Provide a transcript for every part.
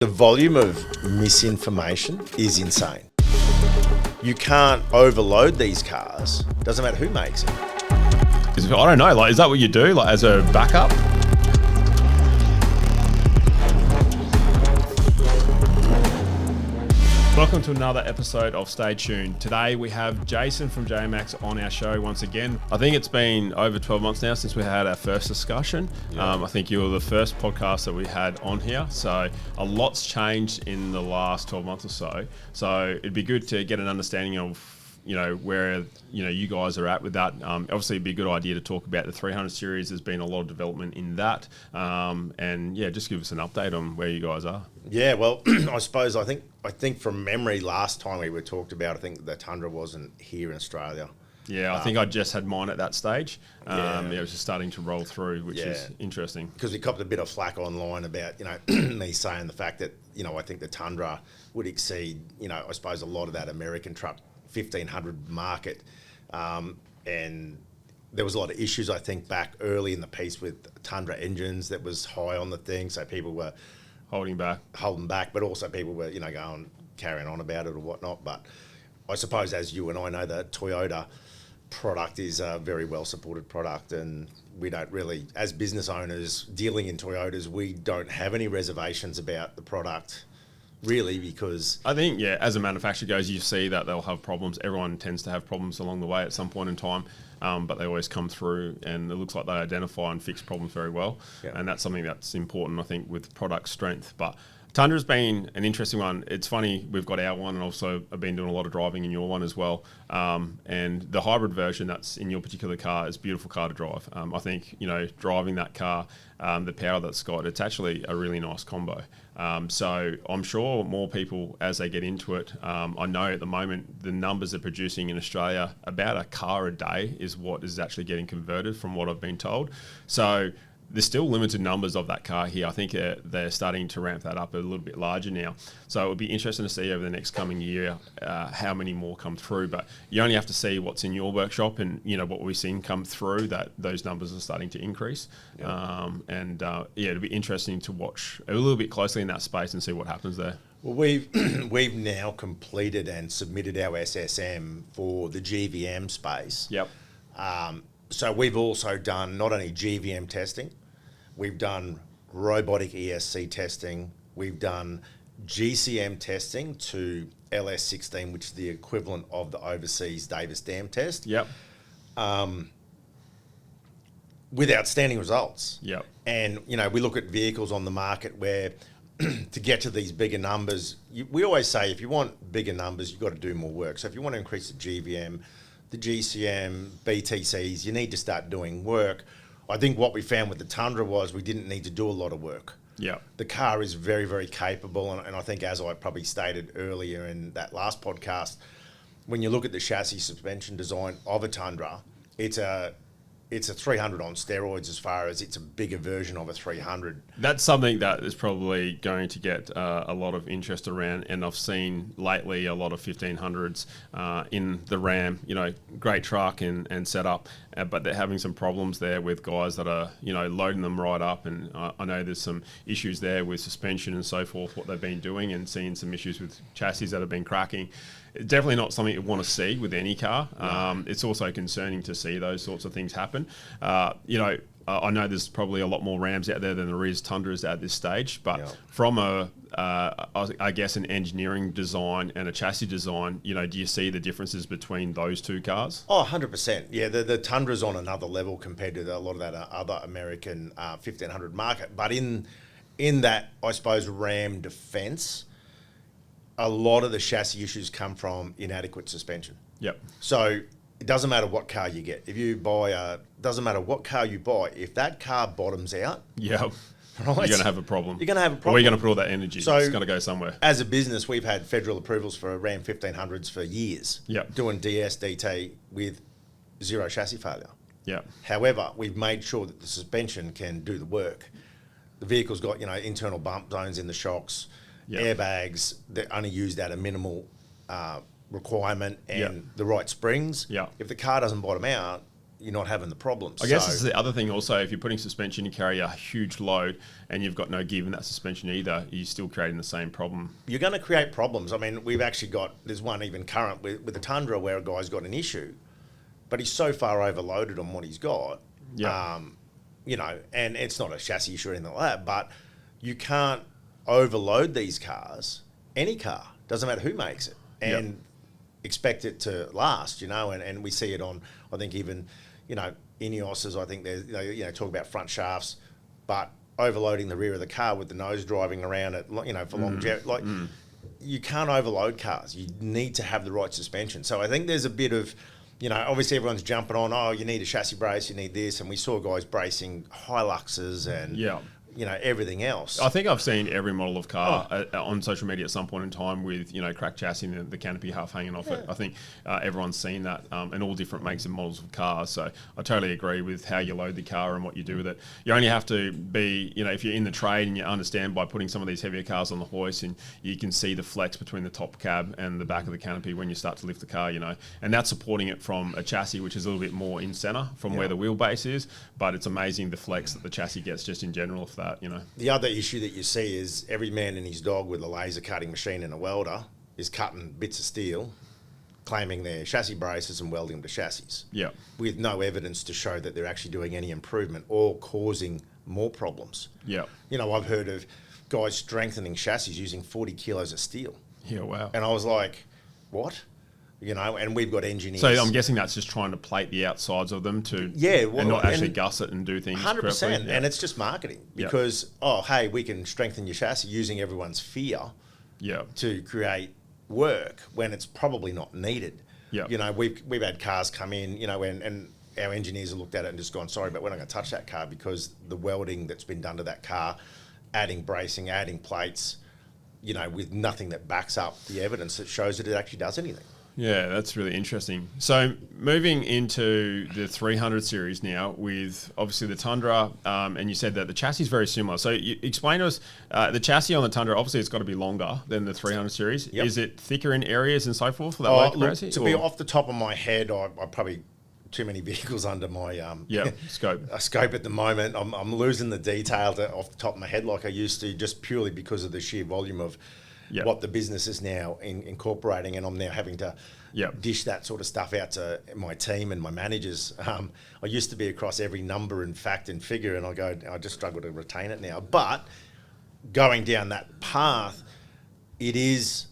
The volume of misinformation is insane. You can't overload these cars. Doesn't matter who makes it. I don't know. Like, is that what you do? Like, as a backup? Welcome to another episode of Stay Tuned. Today we have Jason from JMACX on our show once again. I think it's been over 12 months now since we had our first discussion. Yeah. I think you were the first podcast that we had on here. So a lot's changed in the last 12 months or so. So it'd be good to get an understanding of where you guys are at with that. Obviously it'd be a good idea to talk about the 300 series. There's been a lot of development in that, and just give us an update on where you guys are. Yeah, well, I think from memory, last time we were talked about, I think the Tundra wasn't here in Australia. Yeah, I think I just had mine at that stage. It was just starting to roll through, which is interesting. Because we copped a bit of flack online about, me saying the fact that, I think the Tundra would exceed, I suppose a lot of that American truck 1500 market. And there was a lot of issues, I think, back early in the piece with Tundra engines that was high on the thing. So people were holding back, but also people were, carrying on about it or whatnot. But I suppose, as you and I know, the Toyota product is a very well supported product, and we don't really, as business owners dealing in Toyotas, we don't have any reservations about the product. Really, because I think, as a manufacturer goes, you see that they'll have problems. Everyone tends to have problems along the way at some point in time, but they always come through, and it looks like they identify and fix problems very well. Yeah. And that's something that's important, I think, with product strength. But Tundra's been an interesting one. It's funny, we've got our one, and also I've been doing a lot of driving in your one as well. And the hybrid version that's in your particular car is a beautiful car to drive. I think, driving that car, the power that's got, it's actually a really nice combo. So I'm sure more people, as they get into it, I know at the moment the numbers they're producing in Australia, about a car a day is what is actually getting converted from what I've been told. So there's still limited numbers of that car here. I think they're starting to ramp that up a little bit larger now. So it would be interesting to see over the next coming year how many more come through. But you only have to see what's in your workshop and, what we've seen come through, that those numbers are starting to increase. Yeah. It'll be interesting to watch a little bit closely in that space and see what happens there. Well, we've now completed and submitted our SSM for the GVM space. Yep. So we've also done not only GVM testing, we've done robotic ESC testing, we've done GCM testing to LS16, which is the equivalent of the overseas Davis Dam test. Yep. With outstanding results. Yep. And, we look at vehicles on the market where to get to these bigger numbers, we always say if you want bigger numbers, you've got to do more work. So if you want to increase the GVM, the GCM, BTCs, you need to start doing work. I think what we found with the Tundra was we didn't need to do a lot of work. Yeah. The car is very, very capable, and I think, as I probably stated earlier in that last podcast, when you look at the chassis suspension design of a Tundra, it's a 300 on steroids as far as it's a bigger version of a 300. That's something that is probably going to get a lot of interest around, and I've seen lately a lot of 1500s in the Ram, great truck and setup, but they're having some problems there with guys that are, loading them right up, and I know there's some issues there with suspension and so forth, what they've been doing, and seeing some issues with chassis that have been cracking. Definitely not something you want to see with any car. It's also concerning to see those sorts of things happen. I know there's probably a lot more Rams out there than there is Tundras at this stage, but from I guess an engineering design and a chassis design, do you see the differences between those two cars? Oh, 100%. Yeah, the Tundra's on another level compared to a lot of that other American 1500 market. But in that, I suppose, Ram defense, a lot of the chassis issues come from inadequate suspension. Yep. So it doesn't matter what car you get. If you buy doesn't matter what car you buy, if that car bottoms out, right, you're going to have a problem. You're going to have a problem. Or you're going to put all that energy. So it's going to go somewhere. As a business, we've had federal approvals for Ram 1500s for years. Yep. Doing DS, DT with zero chassis failure. Yeah. However, we've made sure that the suspension can do the work. The vehicle's got, internal bump zones in the shocks. Yep. Airbags that only used at a minimal requirement, and the right springs. Yep. If the car doesn't bottom out, you're not having the problems. I guess it's the other thing also, if you're putting suspension, you carry a huge load and you've got no give in that suspension either, you're still creating the same problem. You're going to create problems. I mean, we've actually got, there's one even current with the Tundra where a guy's got an issue, but he's so far overloaded on what he's got, you know, and it's not a chassis issue or anything like that, but you can't overload these cars, any car, doesn't matter who makes it, and expect it to last, you know, and we see it on, I think even, you know, Ineoses, I think they you know, talk about front shafts, but overloading the rear of the car with the nose driving around it, you know, for longevity, like you can't overload cars. You need to have the right suspension. So I think there's a bit of, you know, obviously everyone's jumping on, oh, you need a chassis brace, you need this, and we saw guys bracing Hiluxes and you know, everything else. I think I've seen every model of car on social media at some point in time with, you know, cracked chassis and the canopy half hanging off it. I think everyone's seen that, and all different makes and models of cars. So I totally agree with how you load the car and what you do with it. You only have to be, you know, if you're in the trade and you understand by putting some of these heavier cars on the hoist, and you can see the flex between the top cab and the back of the canopy when you start to lift the car, you know, and that's supporting it from a chassis which is a little bit more in center from where the wheelbase is. But it's amazing the flex that the chassis gets just in general for that, you know. The other issue that you see is every man and his dog with a laser cutting machine and a welder is cutting bits of steel, claiming they're chassis braces and welding them to chassis. Yeah. With no evidence to show that they're actually doing any improvement or causing more problems. Yeah. You know, I've heard of guys strengthening chassis using 40 kilos of steel. Yeah, wow. And I was like, what? You know, and we've got engineers. So I'm guessing that's just trying to plate the outsides of them to and not actually gusset and do things 100%, correctly. Yeah. and it's just marketing because, oh, hey, we can strengthen your chassis using everyone's fear to create work when it's probably not needed. Yeah. You know, we've had cars come in, you know, and our engineers have looked at it and just gone, sorry, but we're not going to touch that car because the welding that's been done to that car, adding bracing, adding plates, you know, with nothing that backs up the evidence that shows that it actually does anything. Yeah, that's really interesting. So moving into the 300 series now with obviously the Tundra, and you said that the chassis is very similar. So you explain to us, the chassis on the Tundra, obviously it's got to be longer than the 300 series. Yep. Is it thicker in areas and so forth for that weight capacity? To be off the top of my head, I probably too many vehicles under my scope at the moment. I'm losing the detail off the top of my head like I used to, just purely because of the sheer volume of what the business is now incorporating, and I'm now having to dish that sort of stuff out to my team and my managers. I used to be across every number and fact and figure, and I just struggle to retain it now. But going down that path, it is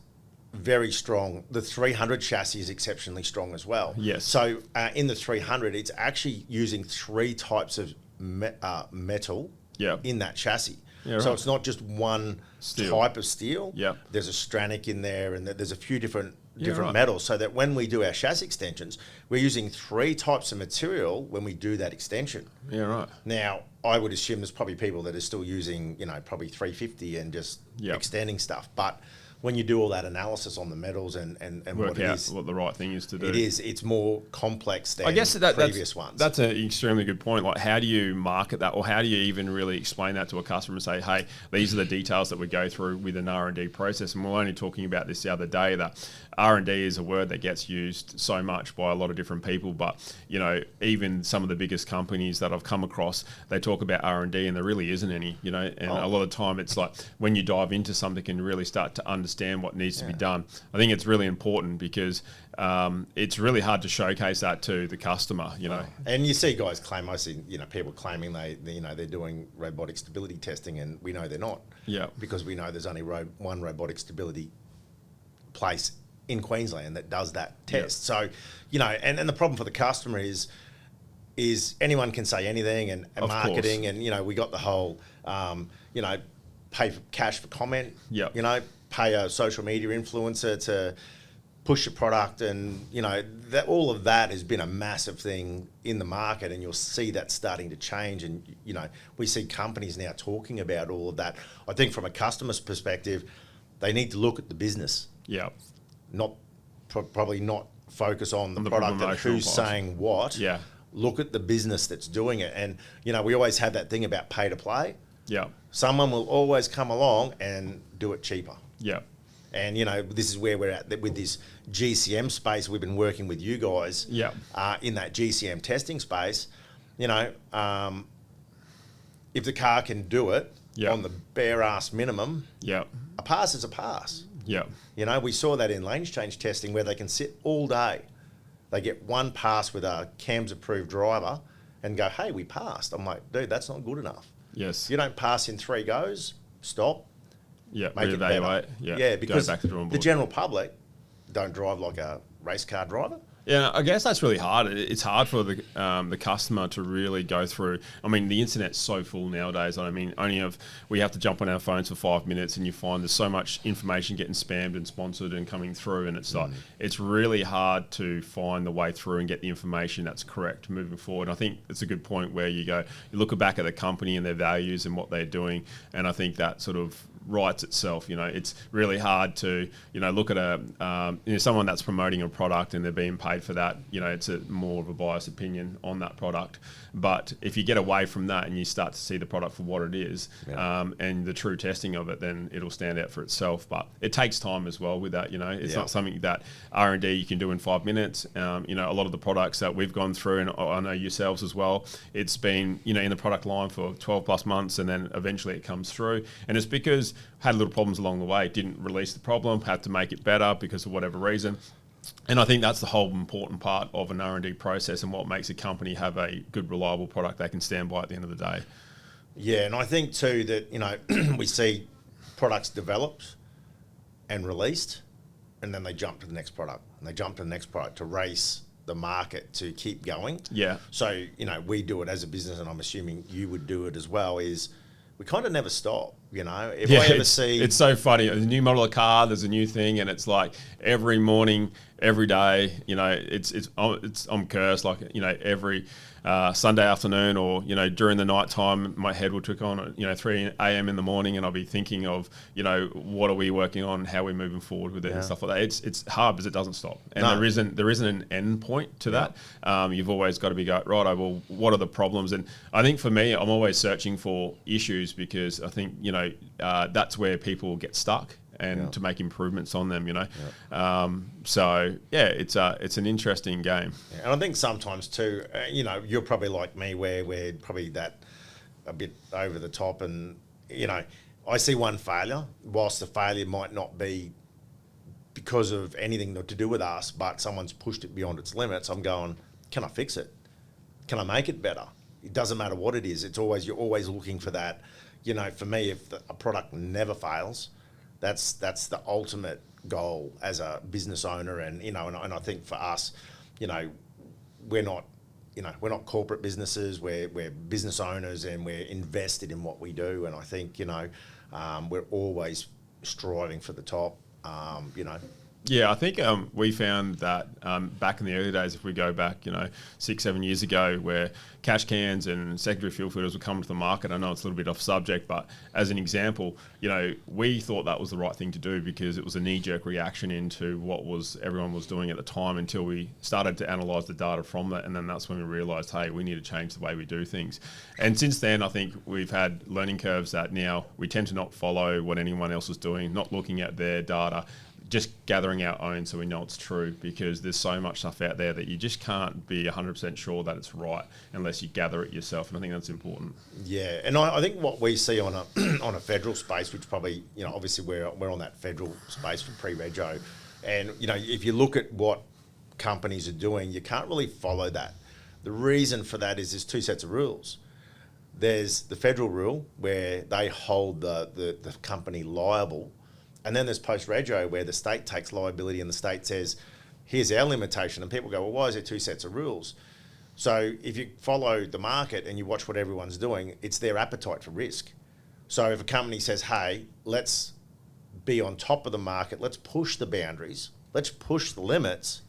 very strong. The 300 chassis is exceptionally strong as well. Yes. So in the 300, it's actually using 3 types of metal in that chassis. Yeah, right. So it's not just one type of steel. Yeah. There's a stranic in there, and there's a few different metals, so that when we do our chassis extensions, we're using 3 types of material when we do that extension. Yeah, right. Now, I would assume there's probably people that are still using, you know, probably 350 and just extending stuff. But when you do all that analysis on the metals and work what it out is, what the right thing is to do. It's more complex than previous ones. That's an extremely good point. Like, how do you market that, or how do you even really explain that to a customer and say, hey, these are the details that we go through with an R&D process? And we're only talking about this the other day, that R&D is a word that gets used so much by a lot of different people, but, you know, even some of the biggest companies that I've come across, they talk about R&D and there really isn't any, you know, and a lot of the time it's like when you dive into something and really start to understand what needs to be done, I think it's really important because it's really hard to showcase that to the customer, you know. And you see guys claim, I see, you know, people claiming they're doing robotic stability testing, and we know they're not. Yeah. Because we know there's only one robotic stability place in Queensland that does that test. So, you know, and the problem for the customer is anyone can say anything, and marketing, and, you know, we got the whole, you know, pay for cash for comment, you know, pay a social media influencer to push your product, and, you know, that all of that has been a massive thing in the market, and you'll see that starting to change. And, you know, we see companies now talking about all of that. I think from a customer's perspective, they need to look at the business. Yeah. Probably not focus on the product and who's saying what. Yeah. Look at the business that's doing it. And, you know, we always have that thing about pay to play. Yeah. Someone will always come along and do it cheaper. Yeah. And, this is where we're at with this GCM space. We've been working with you guys in that GCM testing space. If the car can do it on the bare ass minimum, a pass is a pass. We saw that in lanes change testing where they can sit all day. They get one pass with a CAMS approved driver and go, hey, we passed. I'm like, dude, that's not good enough. Yes. You don't pass in 3 goes, stop. Yeah, make it better. Because go back to the drawing board. The general public don't drive like a race car driver. Yeah, I guess that's really hard. It's hard for the customer to really go through. I mean, the internet's so full nowadays. I mean, we have to jump on our phones for 5 minutes, and you find there's so much information getting spammed and sponsored and coming through, and it's like it's really hard to find the way through and get the information that's correct moving forward. And I think it's a good point where you look back at the company and their values and what they're doing, and I think that sort of writes itself. It's really hard to look at someone that's promoting a product and they're being paid for that. It's more of a biased opinion on that product. But if you get away from that and you start to see the product for what it is, and the true testing of it, then it'll stand out for itself. But it takes time as well with that. It's not something that R&D you can do in 5 minutes. A lot of the products that we've gone through, and I know yourselves as well, it's been in the product line for 12 plus months, and then eventually it comes through. And it's because had little problems along the way, didn't release the problem, had to make it better because of whatever reason. And I think that's the whole important part of an R&D process and what makes a company have a good, reliable product they can stand by at the end of the day. Yeah, and I think too that, we see products developed and released, and then they jump to the next product, and they jump to the next product to race the market to keep going. Yeah. So, we do it as a business, and I'm assuming you would do it as well, is we kind of never stop, If I ever see... It's so funny. There's a new model of car, there's a new thing, and it's like every morning, every day, I'm cursed. Like, every Sunday afternoon or, during the night time, my head will trick on, 3 a.m. in the morning, and I'll be thinking of, what are we working on, how we're moving forward with it and stuff like that. It's hard because it doesn't stop. And there isn't an end point to that. You've always got to be right, well, what are the problems? And I think for me, I'm always searching for issues because I think, that's where people get stuck and to make improvements on them, it's an interesting game. Yeah, and I think sometimes too, you're probably like me where we're probably that a bit over the top, and I see one failure, whilst the failure might not be because of anything to do with us, but someone's pushed it beyond its limits. I'm going, can I fix it? Can I make it better? It doesn't matter what it is. You're always looking for that. For me, if a product never fails, that's the ultimate goal as a business owner. And and I think for us, we're not corporate businesses. We're business owners, and we're invested in what we do. And I think we're always striving for the top. Yeah, I think we found that back in the early days, if we go back, 6-7 years ago, where cash cans and secondary fuel filters would come to the market. I know it's a little bit off subject, but as an example, we thought that was the right thing to do because it was a knee-jerk reaction into what everyone was doing at the time until we started to analyse the data from that, and then that's when we realised, hey, we need to change the way we do things. And since then, I think we've had learning curves that now we tend to not follow what anyone else is doing, not looking at their data, just gathering our own so we know it's true, because there's so much stuff out there that you just can't be 100% sure that it's right unless you gather it yourself, and I think that's important. Yeah, and I think what we see on a federal space, which probably, obviously we're on that federal space for pre-rego, and, if you look at what companies are doing, you can't really follow that. The reason for that is there's 2 sets of rules. There's the federal rule where they hold the company liable. And then there's post-rego where the state takes liability and the state says, here's our limitation. And people go, well, why is there 2 sets of rules? So if you follow the market and you watch what everyone's doing, it's their appetite for risk. So if a company says, hey, let's be on top of the market, let's push the boundaries, let's push the limits,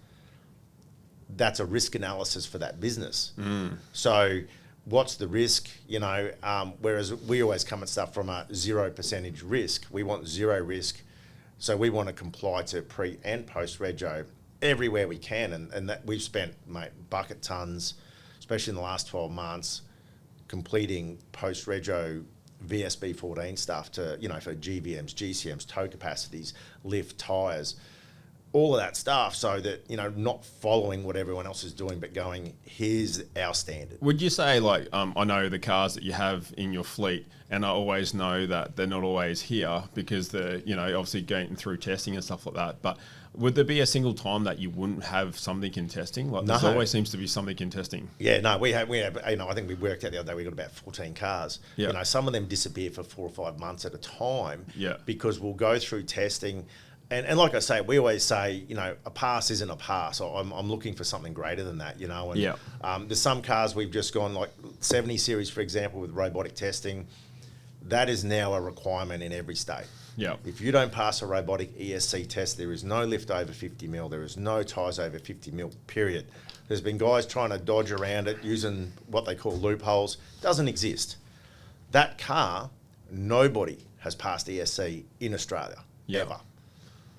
that's a risk analysis for that business. So what's the risk, whereas we always come at stuff from a 0% risk. We want 0 risk. So we want to comply to pre and post-rego everywhere we can. And that we've spent, bucket tons, especially in the last 12 months, completing post-rego VSB 14 stuff to, for GVMs, GCMs, tow capacities, lift, tyres, all of that stuff, so that, not following what everyone else is doing, but going, here's our standard. Would you say, I know the cars that you have in your fleet, and I always know that they're not always here because they're, obviously going through testing and stuff like that, but would there be a single time that you wouldn't have something in testing? Like, there always seems to be something in testing. Yeah, no, we have, I think we worked out the other day, we got about 14 cars. Yeah. Some of them disappear for 4 or 5 months at a time. Yeah. Because we'll go through testing. And like I say, we always say, a pass isn't a pass. I'm looking for something greater than that, And there's some cars we've just gone, like 70 series, for example, with robotic testing. That is now a requirement in every state. Yeah. If you don't pass a robotic ESC test, there is no lift over 50 mil. There is no tyres over 50 mil, period. There's been guys trying to dodge around it using what they call loopholes. Doesn't exist. That car, nobody has passed ESC in Australia, ever.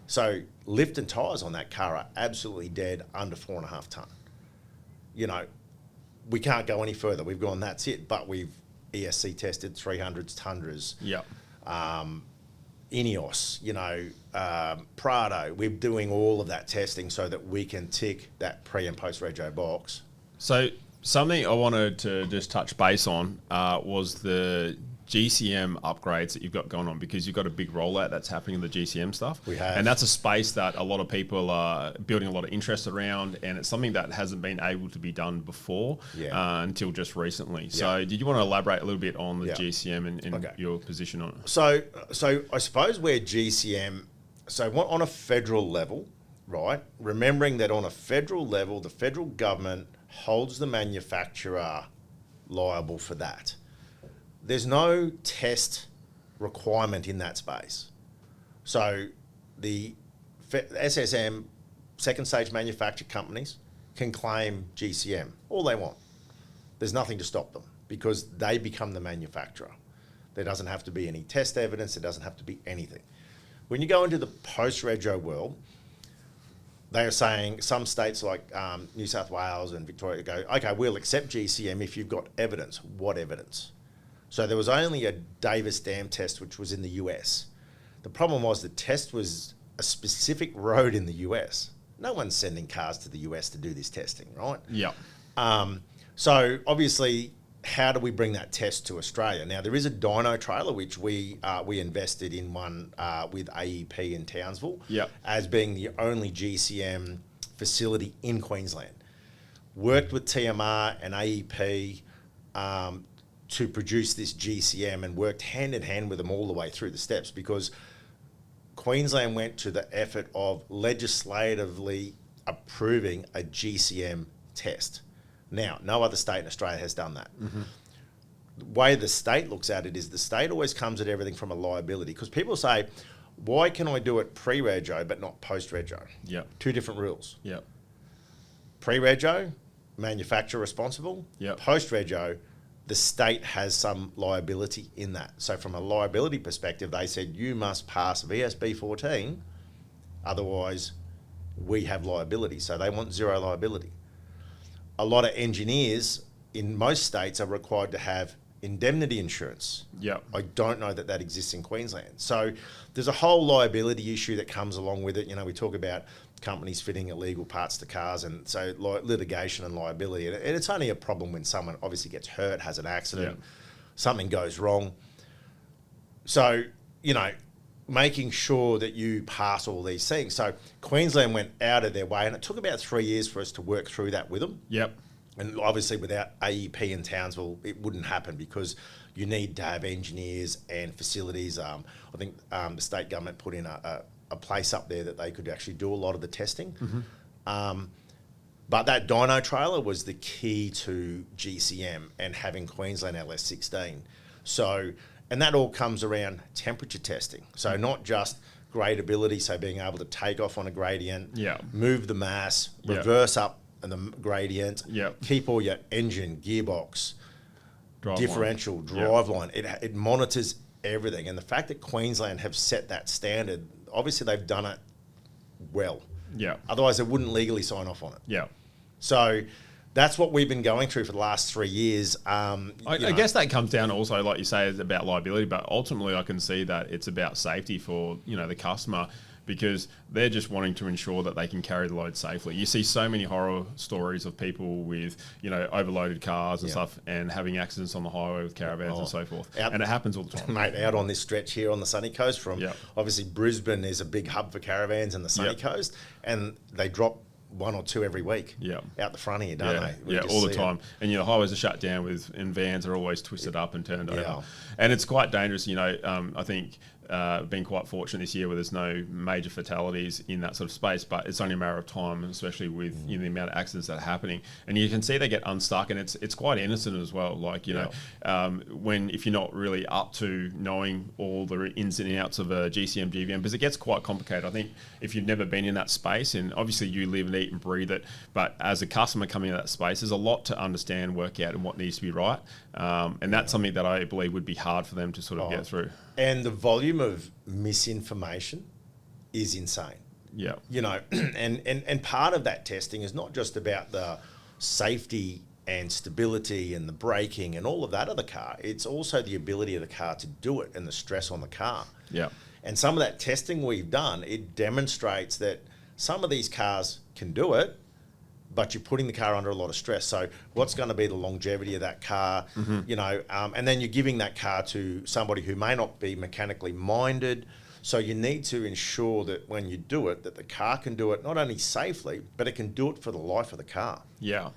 So lift and tyres on that car are absolutely dead, under 4.5 tonne. We can't go any further. We've gone, that's it. But we've ESC tested 300s, Tundras, Ineos, Prado. We're doing all of that testing so that we can tick that pre and post rego box. So something I wanted to just touch base on was the GCM upgrades that you've got going on, because you've got a big rollout that's happening in the GCM stuff. We have. And that's a space that a lot of people are building a lot of interest around, and it's something that hasn't been able to be done before until just recently. So did you want to elaborate a little bit on the GCM and your position on it? So I suppose we're GCM, on a federal level, right? Remembering that on a federal level, the federal government holds the manufacturer liable for that. There's no test requirement in that space. So the SSM, second stage manufacturer companies, can claim GCM all they want. There's nothing to stop them because they become the manufacturer. There doesn't have to be any test evidence. There doesn't have to be anything. When you go into the post-rego world, they are saying, some states like New South Wales and Victoria go, okay, we'll accept GCM if you've got evidence. What evidence? So there was only a Davis Dam test, which was in the US. The problem was the test was a specific road in the US. No one's sending cars to the US to do this testing, right? Yeah. So obviously, how do we bring that test to Australia? Now, there is a dyno trailer, which we invested in one with AEP in Townsville as being the only GCM facility in Queensland. Worked with TMR and AEP to produce this GCM, and worked hand in hand with them all the way through the steps, because Queensland went to the effort of legislatively approving a GCM test. Now, no other state in Australia has done that. Mm-hmm. The way the state looks at it is the state always comes at everything from a liability, because people say, why can I do it pre-rego but not post-rego? Yeah. Two different rules. Yeah. Pre-rego, manufacturer responsible. Yeah. Post-rego, the state has some liability in that. So from a liability perspective, they said, you must pass VSB 14, otherwise we have liability. So they want zero liability. A lot of engineers in most states are required to have indemnity insurance. Yeah. I don't know that that exists in Queensland. So there's a whole liability issue that comes along with it. We talk about companies fitting illegal parts to cars, and so litigation and liability. And it's only a problem when someone obviously gets hurt, has an accident, something goes wrong. So, making sure that you pass all these things. So Queensland went out of their way, and it took about 3 years for us to work through that with them. Yep. And obviously without AEP in Townsville, it wouldn't happen, because you need to have engineers and facilities. I think the state government put in a place up there that they could actually do a lot of the testing. Mm-hmm. But that dyno trailer was the key to GCM and having Queensland LS16. So, and that all comes around temperature testing. So not just gradability, so being able to take off on a gradient, move the mass, reverse up the gradient, keep all your engine, gearbox, differential, driveline. It monitors everything. And the fact that Queensland have set that standard, obviously they've done it well. Yeah. Otherwise they wouldn't legally sign off on it. Yeah. So that's what we've been going through for the last 3 years. I guess that comes down also, like you say, it's about liability, but ultimately I can see that it's about safety for, the customer, because they're just wanting to ensure that they can carry the load safely. You see so many horror stories of people with, overloaded cars and stuff, and having accidents on the highway with caravans and so forth. And it happens all the time. Mate, out on this stretch here on the sunny coast from, obviously Brisbane is a big hub for caravans and the sunny coast, and they drop 1 or 2 every week out the front of you, don't they? All the time. And the highways are shut down and vans are always twisted up and turned over. And it's quite dangerous. I think been quite fortunate this year where there's no major fatalities in that sort of space, but it's only a matter of time, especially with the amount of accidents that are happening. And you can see they get unstuck, and it's quite innocent as well. Like, if you're not really up to knowing all the ins and outs of a GCM, GVM, because it gets quite complicated. I think if you've never been in that space, and obviously you live and eat and breathe it, but as a customer coming into that space, there's a lot to understand, work out, and what needs to be right. And that's something that I believe would be hard for them to sort of get through. And the volume of misinformation is insane. Yeah. And part of that testing is not just about the safety and stability and the braking and all of that of the car. It's also the ability of the car to do it and the stress on the car. Yeah. And some of that testing we've done, it demonstrates that some of these cars can do it, but you're putting the car under a lot of stress. So what's going to be the longevity of that car, and then you're giving that car to somebody who may not be mechanically minded. So you need to ensure that when you do it, that the car can do it not only safely, but it can do it for the life of the car. Yeah.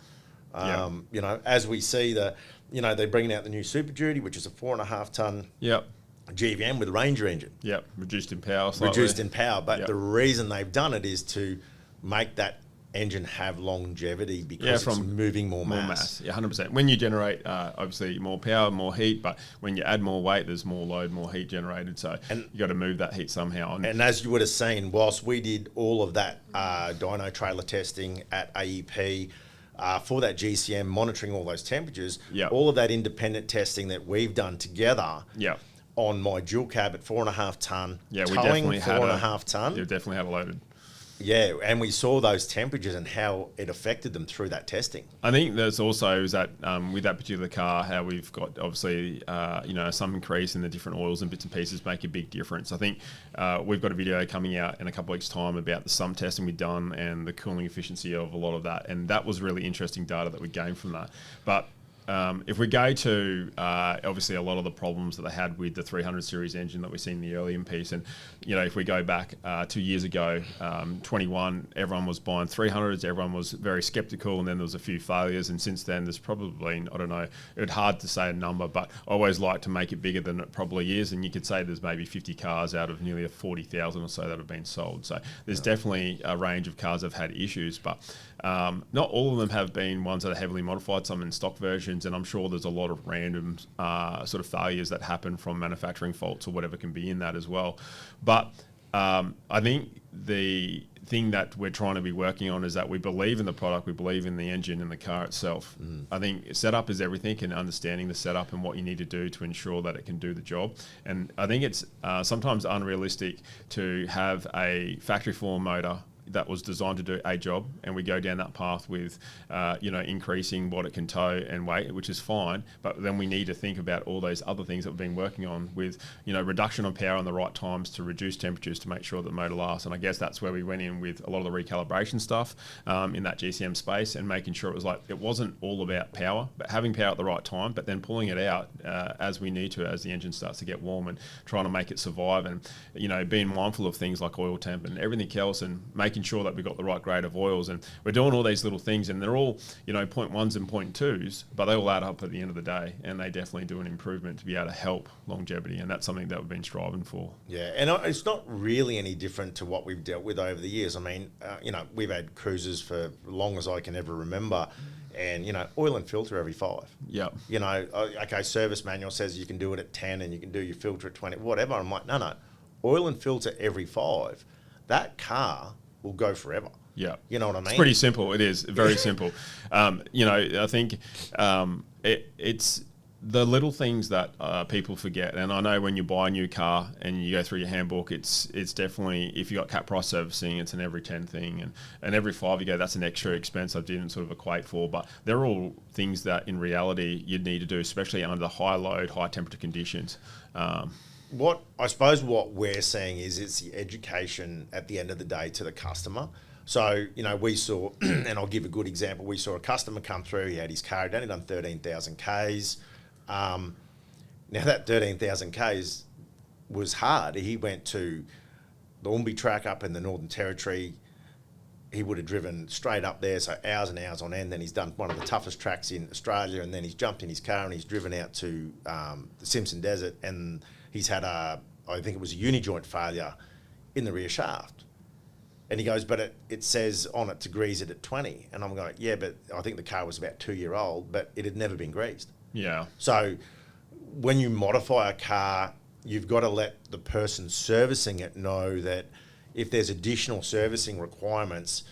As we see they're bringing out the new Super Duty, which is a 4.5 ton GVM with a Ranger engine. Yep, reduced in power slightly. But the reason they've done it is to make that engine have longevity because it's moving more mass. Yeah, 100%. When you generate, obviously, more power, more heat, but when you add more weight, there's more load, more heat generated. So you got to move that heat somehow. And as you would have seen, whilst we did all of that dyno trailer testing at AEP for that GCM, monitoring all those temperatures, all of that independent testing that we've done together on my dual cab at 4.5 ton, we definitely had 4.5 ton. You definitely had it loaded. Yeah, and we saw those temperatures and how it affected them through that testing. I think there's also is that with that particular car, how we've got obviously some increase in the different oils and bits and pieces make a big difference. I think we've got a video coming out in a couple of weeks' time about the sump testing we've done and the cooling efficiency of a lot of that, and that was really interesting data that we gained from that. But if we go to obviously a lot of the problems that they had with the 300 series engine that we seen in the earlier piece, and if we go back 2 years ago, 21, everyone was buying 300s, everyone was very skeptical, and then there was a few failures, and since then there's probably, I don't know, it's hard to say a number, but I always like to make it bigger than it probably is, and you could say there's maybe 50 cars out of nearly 40,000 or so that have been sold. So there's definitely a range of cars that have had issues, but not all of them have been ones that are heavily modified, some in stock versions, and I'm sure there's a lot of random sort of failures that happen from manufacturing faults or whatever can be in that as well. But I think the thing that we're trying to be working on is that we believe in the product, we believe in the engine and the car itself. I think setup is everything, and understanding the setup and what you need to do to ensure that it can do the job. And I think it's sometimes unrealistic to have a factory form motor that was designed to do a job, and we go down that path with, increasing what it can tow and weight, which is fine. But then we need to think about all those other things that we've been working on with, reduction of power in the right times to reduce temperatures to make sure that the motor lasts. And I guess that's where we went in with a lot of the recalibration stuff in that GCM space, and making sure it wasn't all about power, but having power at the right time, but then pulling it out as we need to, as the engine starts to get warm, and trying to make it survive, and being mindful of things like oil temp and everything else, and making sure that we've got the right grade of oils. And we're doing all these little things, and they're all 0.1s and 0.2s, but they all add up at the end of the day, and they definitely do an improvement to be able to help longevity, and that's something that we've been striving for. Yeah, and it's not really any different to what we've dealt with over the years. I mean, we've had cruisers for as long as I can ever remember, and oil and filter every 5. Yeah. Okay, service manual says you can do it at 10 and you can do your filter at 20, whatever. I'm like, no, oil and filter every 5. That car will go forever. Yeah. You know what I mean? It's pretty simple. It is very simple. I think it's the little things that people forget, and I know when you buy a new car and you go through your handbook, it's definitely, if you got cap price servicing, it's an every 10 thing, and every 5 you go, that's an extra expense I didn't sort of equate for, but they're all things that in reality you'd need to do, especially under the high load, high temperature conditions. What we're seeing is it's the education at the end of the day to the customer. So, we saw, and I'll give a good example, we saw a customer come through, he had his car, he'd only done 13,000 Ks. Now that 13,000 Ks was hard. He went to the Ormby track up in the Northern Territory. He would have driven straight up there, so hours and hours on end. Then he's done one of the toughest tracks in Australia, and then he's jumped in his car and he's driven out to the Simpson Desert, and he's had I think it was a uni-joint failure in the rear shaft. And he goes, but it says on it to grease it at 20. And I'm going, yeah, but I think the car was about 2 year old, but it had never been greased. Yeah. So when you modify a car, you've got to let the person servicing it know that if there's additional servicing requirements,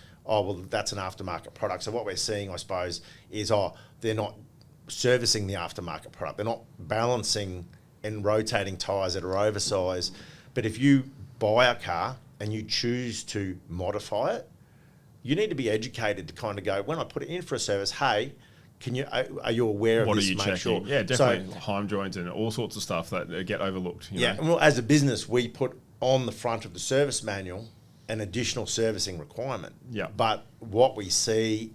that's an aftermarket product. So what we're seeing, I suppose, is they're not servicing the aftermarket product. They're not balancing and rotating tyres that are oversized. But if you buy a car and you choose to modify it, you need to be educated to kind of go, when I put it in for a service, hey, are you aware of what this? Are you Make checking? sure. Yeah, definitely. Heim joints and all sorts of stuff that get overlooked. You know? Well, as a business, we put on the front of the service manual an additional servicing requirement. Yeah. But what we see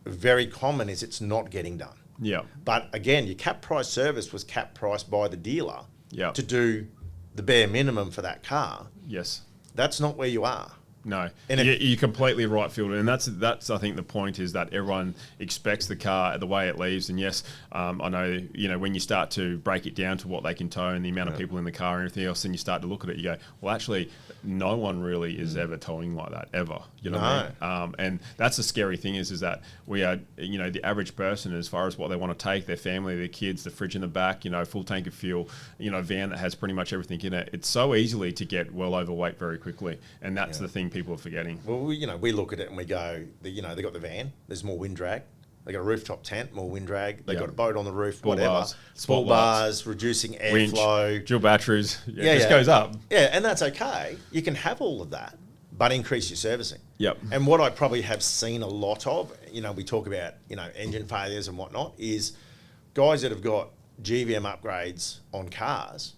very common is it's not getting done. Yeah. But again, your cap price service was cap priced by the dealer to do the bare minimum for that car. Yes. That's not where you are. No, and you're completely right, Phil, and that's I think the point is that everyone expects the car the way it leaves, and yes, I know when you start to break it down to what they can tow and the amount of people in the car and everything else, and you start to look at it, you go, well, actually, no one really is ever towing like that ever. You know what I mean? And that's the scary thing is that we are the average person as far as what they want to take, their family, their kids, the fridge in the back, full tank of fuel, van that has pretty much everything in it. It's so easily to get well overweight very quickly, and that's the thing people are forgetting. Well, we look at it and we go, they got the van, there's more wind drag. They got a rooftop tent, more wind drag. They got a boat on the roof, whatever. Sport bars, reducing airflow. Dual batteries. It just goes up. Yeah, and that's okay. You can have all of that, but increase your servicing. Yep. And what I probably have seen a lot of, we talk about, engine failures and whatnot, is guys that have got GVM upgrades on cars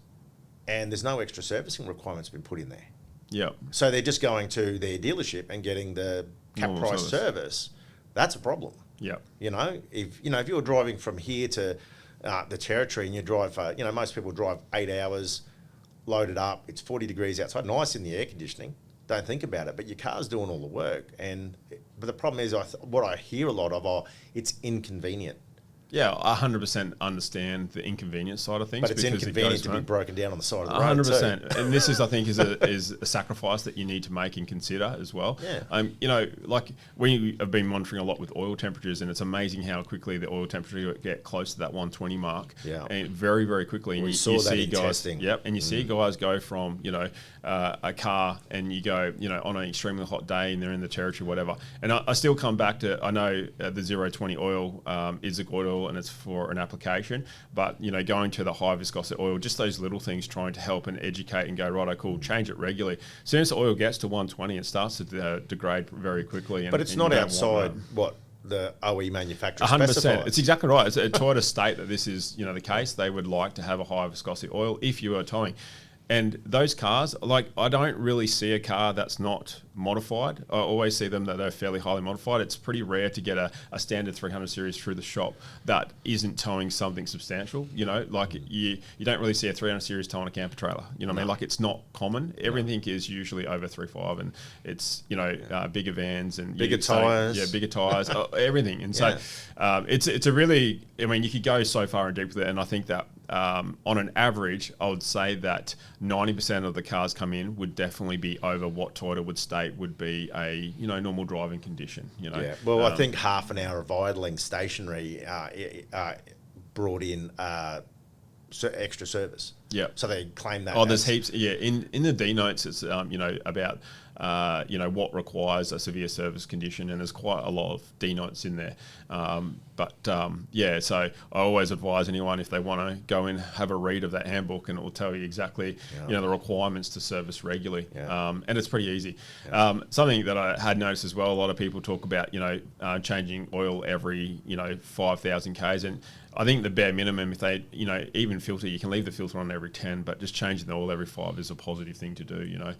and there's no extra servicing requirements been put in there. Yep. So they're just going to their dealership and getting the cap price service. That's a problem. Yep. If you're driving from here to the Territory and you drive for, most people drive 8 hours, loaded up, it's 40 degrees outside, nice in the air conditioning, don't think about it, but your car's doing all the work. But the problem is, what I hear a lot of, it's inconvenient. Yeah, 100% understand the inconvenience side of things. But it's inconvenient to be broken down on the side of the road 100%. And this is, I think, is a sacrifice that you need to make and consider as well. Yeah. Like we have been monitoring a lot with oil temperatures, and it's amazing how quickly the oil temperature get close to that 120 mark. Yeah. And very, very quickly. And we saw that see in guys, testing. Yep. And you see guys go from, a car and you go, on an extremely hot day and they're in the Territory, whatever. And I still come back to, I know the 020 oil is a good oil and it's for an application, but going to the high viscosity oil, just those little things, trying to help and educate and go, right, cool, change it regularly. As soon as the oil gets to 120, it starts to degrade very quickly. But it's not outside what the OE manufacturer 100%. Specifies. It's exactly right. It's a Toyota state that this is the case. They would like to have a high viscosity oil if you are towing. And those cars, I don't really see a car that's not modified. I always see them that they're fairly highly modified. It's pretty rare to get a standard 300 series through the shop that isn't towing something substantial. You don't really see a 300 series towing a camper trailer. You know what I mean? It's not common. Everything is usually over 3.5, and it's bigger vans and bigger tires. Bigger tires, everything. And so it's a really, you could go so far and deep with it, and I think that on an average, I would say that 90% of the cars come in would definitely be over what Toyota would state would be a normal driving condition. Yeah. Well, I think half an hour of idling stationary brought in extra service. Yep. So they claim that. Oh, there's heaps. Yeah, in the D notes, it's about what requires a severe service condition, and there's quite a lot of D notes in there. So I always advise anyone, if they want to go in, have a read of that handbook, and it will tell you exactly the requirements to service regularly. And it's pretty easy. Something that I had noticed as well, a lot of people talk about changing oil every 5,000 k's, and I think the bare minimum, if they, even filter, you can leave the filter on every 10, but just changing the oil every 5 is a positive thing to do,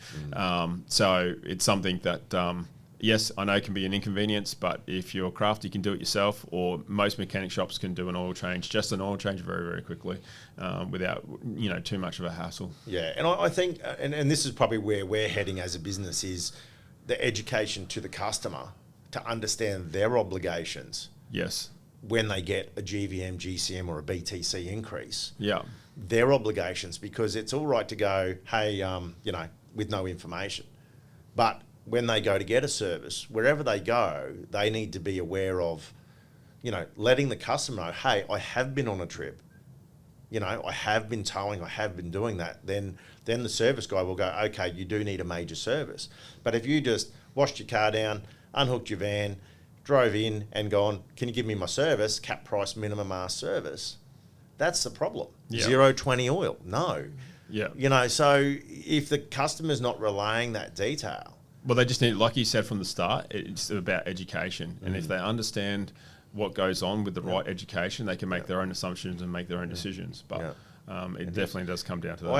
So it's something that, yes, I know can be an inconvenience, but if you're crafty, you can do it yourself, or most mechanic shops can do an oil change, just an oil change very, very quickly, without, too much of a hassle. Yeah, and I think, and this is probably where we're heading as a business, is the education to the customer to understand their obligations. Yes. When they get a GVM, GCM or a BTC increase. Yeah. Their obligations, because it's all right to go, hey, with no information. But when they go to get a service, wherever they go, they need to be aware of, letting the customer know, hey, I have been on a trip. I have been towing, I have been doing that. Then the service guy will go, okay, you do need a major service. But if you just washed your car down, unhooked your van, drove in and gone, can you give me my service, cap price, minimum ask service, that's the problem. 0-20 oil, no. Yeah. So if the customer's not relaying that detail. Well, they just need, like you said from the start, it's about education. And if they understand what goes on with the right education, they can make their own assumptions and make their own decisions. But it definitely does come down to that.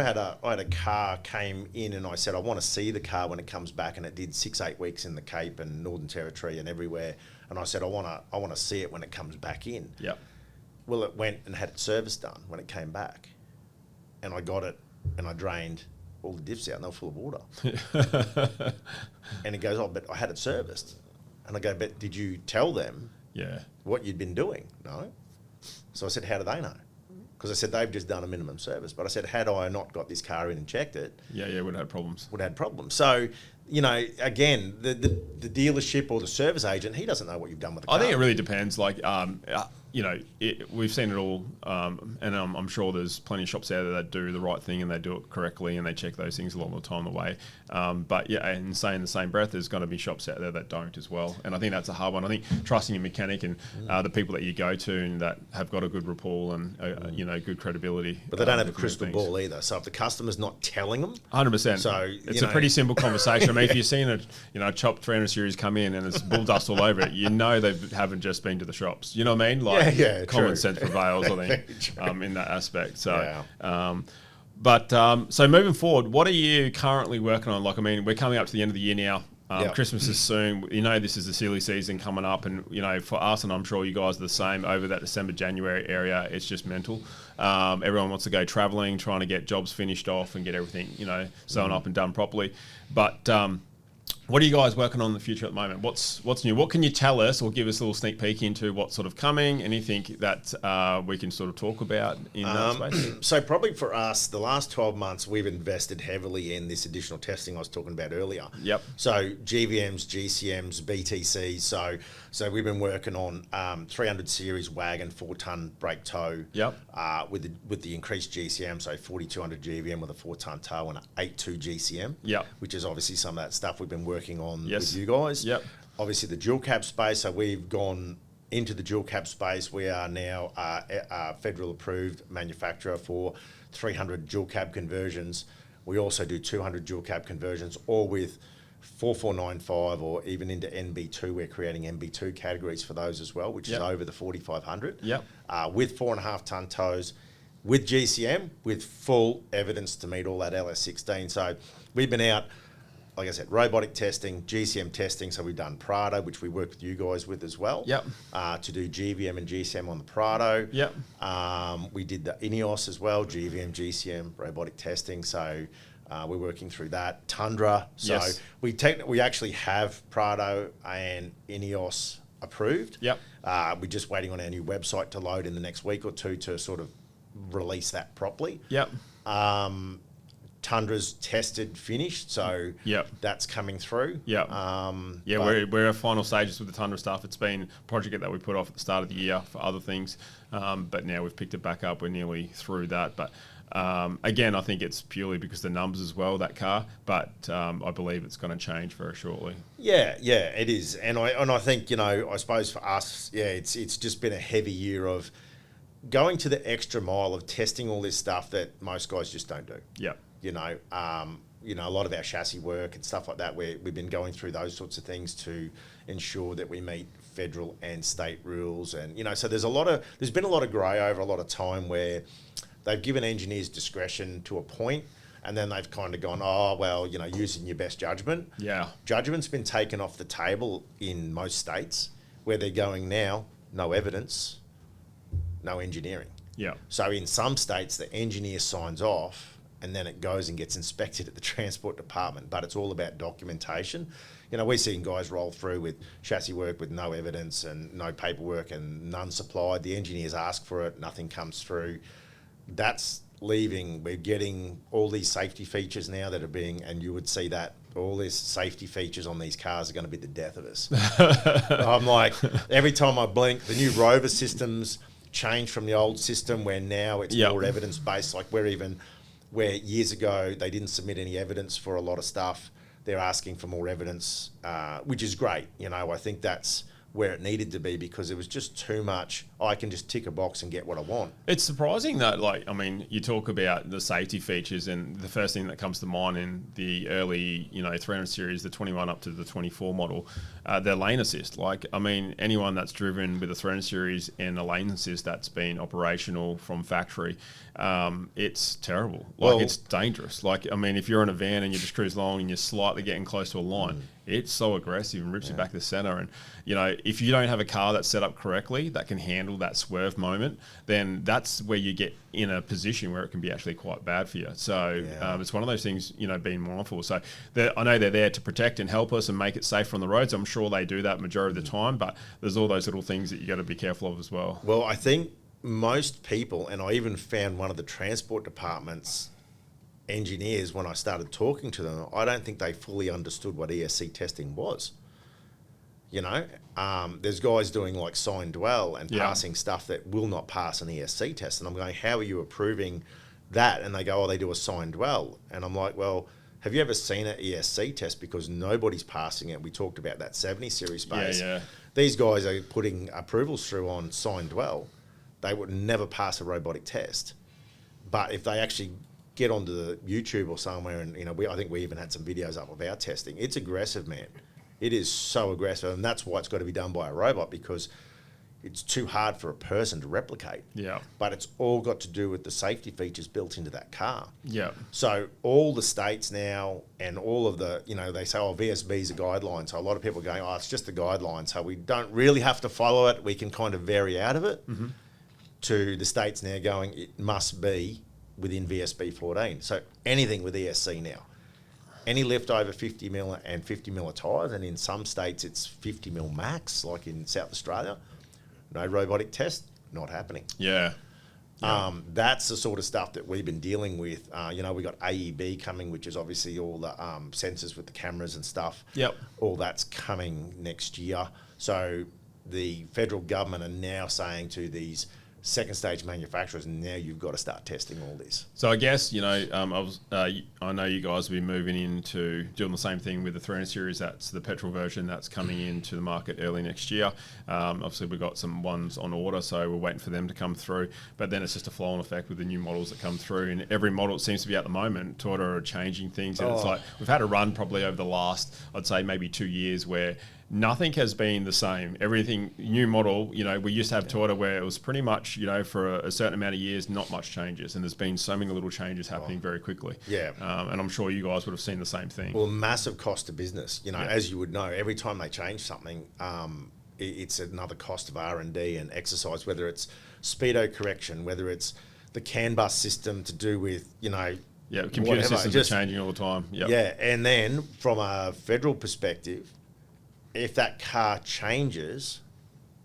I had a car came in, and I said, I want to see the car when it comes back, and it did 6-8 weeks in the Cape and Northern Territory and everywhere. And I said, I want to see it when it comes back in. Yeah. Well, it went and had its service done when it came back, and I got it, and I drained all the diffs out, and they were full of water. And he goes, oh, but I had it serviced. And I go, but did you tell them what you'd been doing? No. So I said, how do they know? Because I said, they've just done a minimum service. But I said, had I not got this car in and checked it... would have had problems. Would have had problems. So, again, the dealership or the service agent, he doesn't know what you've done with the car. I think it really depends. Like, we've seen it all, and I'm sure there's plenty of shops out there that do the right thing and they do it correctly and they check those things a lot of the time the way. But and saying the same breath, there's going to be shops out there that don't as well. And I think that's a hard one. I think trusting a mechanic and the people that you go to and that have got a good rapport and good credibility. But they don't have a crystal ball either. So if the customer's not telling them, 100%. So it's a pretty simple conversation. I mean, if you've seen a Chop 300 series come in and it's bull dust all over it, they haven't just been to the shops. You know what I mean? Like, common sense prevails, I think, in that aspect. So, so moving forward, what are you currently working on? Like, I mean, we're coming up to the end of the year now. Christmas is soon. This is the silly season coming up, and for us, and I'm sure you guys are the same over that December, January area. It's just mental. Everyone wants to go traveling, trying to get jobs finished off and get everything sewn up and done properly. But what are you guys working on in the future at the moment? What's new? What can you tell us or give us a little sneak peek into what's sort of coming? Anything that we can sort of talk about in that space? So probably for us, the last 12 months, we've invested heavily in this additional testing I was talking about earlier. Yep. So GVMs, GCMs, BTCs. So we've been working on 300 series wagon, 4-ton brake tow. Yep. With the increased GCM, so 4200 GVM with a 4-ton tow and an 8.2 GCM. Yep. Which is obviously some of that stuff we've been working on with you guys. Yep. Obviously the dual cab space, so we've gone into the dual cab space. We are now a federal approved manufacturer for 300 dual cab conversions. We also do 200 dual cab conversions, all with 4495 or even into NB2. We're creating NB2 categories for those as well, which is over the 4500. Yep. With 4.5 ton tows, with GCM, with full evidence to meet all that LS16. So we've been out, like I said, robotic testing, GCM testing. So we've done Prado, which we work with you guys with as well. Yep. To do GVM and GCM on the Prado. Yep. We did the Ineos as well, GVM, GCM, robotic testing. So we're working through that. Tundra. So we actually have Prado and Ineos approved. Yep. We're just waiting on our new website to load in the next week or two to sort of release that properly. Yep. Tundra's tested, finished, so that's coming through. We're at final stages with the Tundra stuff. It's been a project that we put off at the start of the year for other things, but now we've picked it back up. We're nearly through that, but Again, I think it's purely because the numbers as well, that car, but I believe it's going to change very shortly. Yeah, it is. And I think, I suppose for us, it's just been a heavy year of going to the extra mile of testing all this stuff that most guys just don't do. Yeah. A lot of our chassis work and stuff like that, we've been going through those sorts of things to ensure that we meet federal and state rules. And, so there's been a lot of grey over a lot of time where they've given engineers discretion to a point, and then they've kind of gone, using your best judgment. Yeah. Judgment's been taken off the table in most states where they're going now, no evidence, no engineering. Yeah. So in some states, the engineer signs off and then it goes and gets inspected at the transport department, but it's all about documentation. We're seeing guys roll through with chassis work with no evidence and no paperwork and none supplied. The engineers ask for it, nothing comes through. That's leaving. We're getting all these safety features now that are being, and you would see that all these safety features on these cars are going to be the death of us. I'm like, every time I blink, the new Rover systems change from the old system where now it's more evidence-based. Like where years ago they didn't submit any evidence for a lot of stuff, they're asking for more evidence, which is great. I think that's where it needed to be because it was just too much. I can just tick a box and get what I want. It's surprising that, you talk about the safety features, and the first thing that comes to mind in the early, 300 series, the 21 up to the 24 model, their lane assist. Anyone that's driven with a 300 series and a lane assist that's been operational from factory, it's terrible. It's dangerous. If you're in a van and you just cruise along and you're slightly getting close to a line, it's so aggressive and rips you back to the center. And, if you don't have a car that's set up correctly that can handle that swerve moment, then that's where you get in a position where it can be actually quite bad for you. So it's one of those things, being mindful. So I know they're there to protect and help us and make it safer on the roads. I'm sure they do that majority of the time, but there's all those little things that you got to be careful of as well. Well, I think most people, and I even found one of the transport department's engineers when I started talking to them, I don't think they fully understood what ESC testing was. There's guys doing sign dwell and passing stuff that will not pass an ESC test. And I'm going, how are you approving that? And they go, they do a sign dwell. And I'm like, well, have you ever seen an ESC test? Because nobody's passing it. We talked about that 70 series space. Yeah. These guys are putting approvals through on sign dwell. They would never pass a robotic test. But if they actually get onto the YouTube or somewhere, and I think we even had some videos up of our testing. It's aggressive, man. It is so aggressive, and that's why it's got to be done by a robot because it's too hard for a person to replicate. Yeah. But it's all got to do with the safety features built into that car. Yeah. So all the states now and all of the, they say, VSB is a guideline. So a lot of people are going, it's just a guideline. So we don't really have to follow it. We can kind of vary out of it. Mm-hmm. To the states now going, it must be within VSB 14. So anything with ESC now. Any lift over 50 mil and 50 mil tyres, and in some states it's 50 mil max, like in South Australia. No robotic test, not happening. Yeah. That's the sort of stuff that we've been dealing with. We got AEB coming, which is obviously all the sensors with the cameras and stuff. Yep. All that's coming next year. So the federal government are now saying to these second stage manufacturers, now you've got to start testing all this. So I guess, I know you guys will be moving into doing the same thing with the 300 series. That's the petrol version that's coming into the market early next year. Obviously, we've got some ones on order, so we're waiting for them to come through. But then it's just a flow-on effect with the new models that come through. And every model, it seems to be at the moment, Toyota are changing things. And it's like we've had a run probably over the last, I'd say maybe 2 years where nothing has been the same. Everything, new model, we used to have Toyota where it was pretty much, for a certain amount of years, not much changes. And there's been so many little changes happening very quickly. Yeah. And I'm sure you guys would have seen the same thing. Well, massive cost to business. As you would know, every time they change something, it's another cost of R&D and exercise, whether it's speedo correction, whether it's the CAN bus system to do with, computer systems are changing all the time. Yep. Yeah, and then from a federal perspective, if that car changes,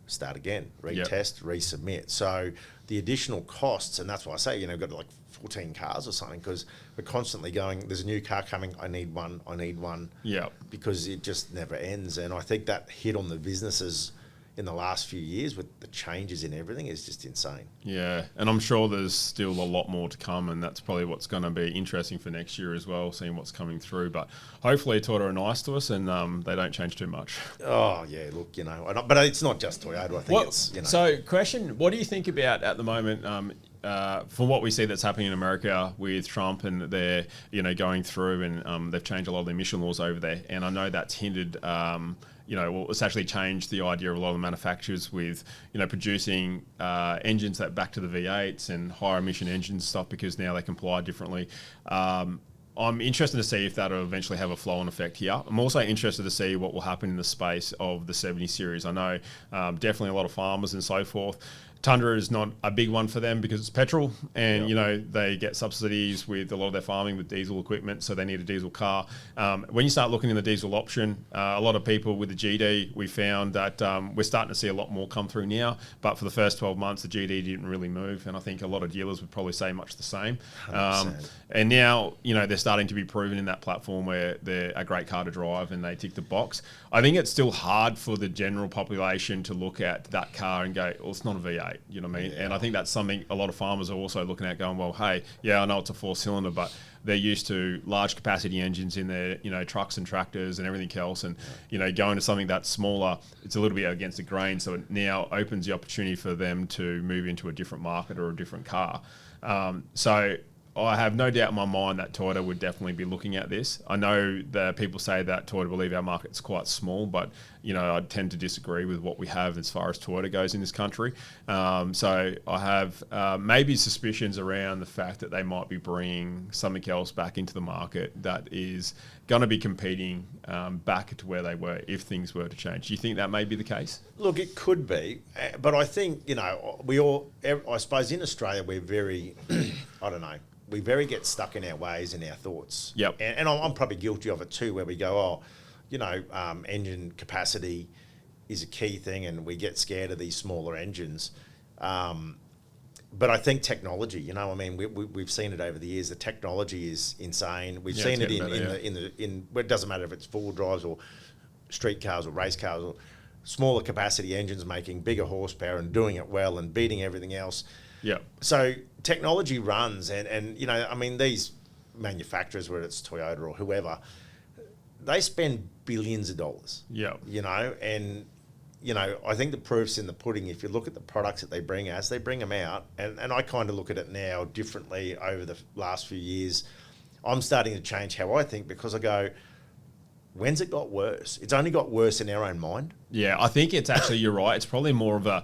start again, retest, resubmit. So the additional costs, and that's why I say, we've got 14 cars or something, because we're constantly going, there's a new car coming, I need one. Yeah. Because it just never ends. And I think that hit on the businesses in the last few years with the changes in everything is just insane. Yeah, and I'm sure there's still a lot more to come, and that's probably what's going to be interesting for next year as well, seeing what's coming through. But hopefully Toyota are nice to us and they don't change too much. Oh, yeah, look, but it's not just Toyota. I think it's. So, question, what do you think about at the moment, from what we see that's happening in America with Trump and they're, going through and they've changed a lot of the emission laws over there, and I know that's hindered it's actually changed the idea of a lot of the manufacturers with, producing engines that back to the V8s and higher emission engines and stuff, because now they comply differently. I'm interested to see if that'll eventually have a flow-on effect here. I'm also interested to see what will happen in the space of the 70 series. I know definitely a lot of farmers and so forth. Tundra is not a big one for them because it's petrol, and they get subsidies with a lot of their farming with diesel equipment, so they need a diesel car. When you start looking in the diesel option, a lot of people with the GD, we found that we're starting to see a lot more come through now, but for the first 12 months the GD didn't really move, and I think a lot of dealers would probably say much the same. And now they're starting to be proven in that platform where they're a great car to drive and they tick the box. I think it's still hard for the general population to look at that car and go, well, it's not a V8. You know what I mean? Yeah. And I think that's something a lot of farmers are also looking at, going, well, hey, yeah, I know it's a 4-cylinder, but they're used to large capacity engines in their, trucks and tractors and everything else. And, going to something that's smaller, it's a little bit against the grain. So it now opens the opportunity for them to move into a different market or a different car. So I have no doubt in my mind that Toyota would definitely be looking at this. I know that people say that Toyota believe our market's quite small, but I tend to disagree with what we have as far as Toyota goes in this country. So I have maybe suspicions around the fact that they might be bringing something else back into the market that is going to be competing back to where they were if things were to change. Do you think that may be the case? Look, it could be, but I think I suppose in Australia we're very, I don't know. We very get stuck in our ways and our thoughts. Yep. And I'm probably guilty of it too, where we go, engine capacity is a key thing, and we get scared of these smaller engines. But I think technology, we've seen it over the years. The technology is insane. We've seen it in it doesn't matter if it's four-wheel drives or street cars or race cars or smaller capacity engines making bigger horsepower and doing it well and beating everything else. Yeah. So technology runs, and these manufacturers, whether it's Toyota or whoever, they spend billions of dollars. Yeah. And I think the proof's in the pudding. If you look at the products that they bring as they bring them out, and I kind of look at it now differently over the last few years. I'm starting to change how I think, because I go, when's it got worse? It's only got worse in our own mind. Yeah, I think it's actually, you're right. It's probably more of a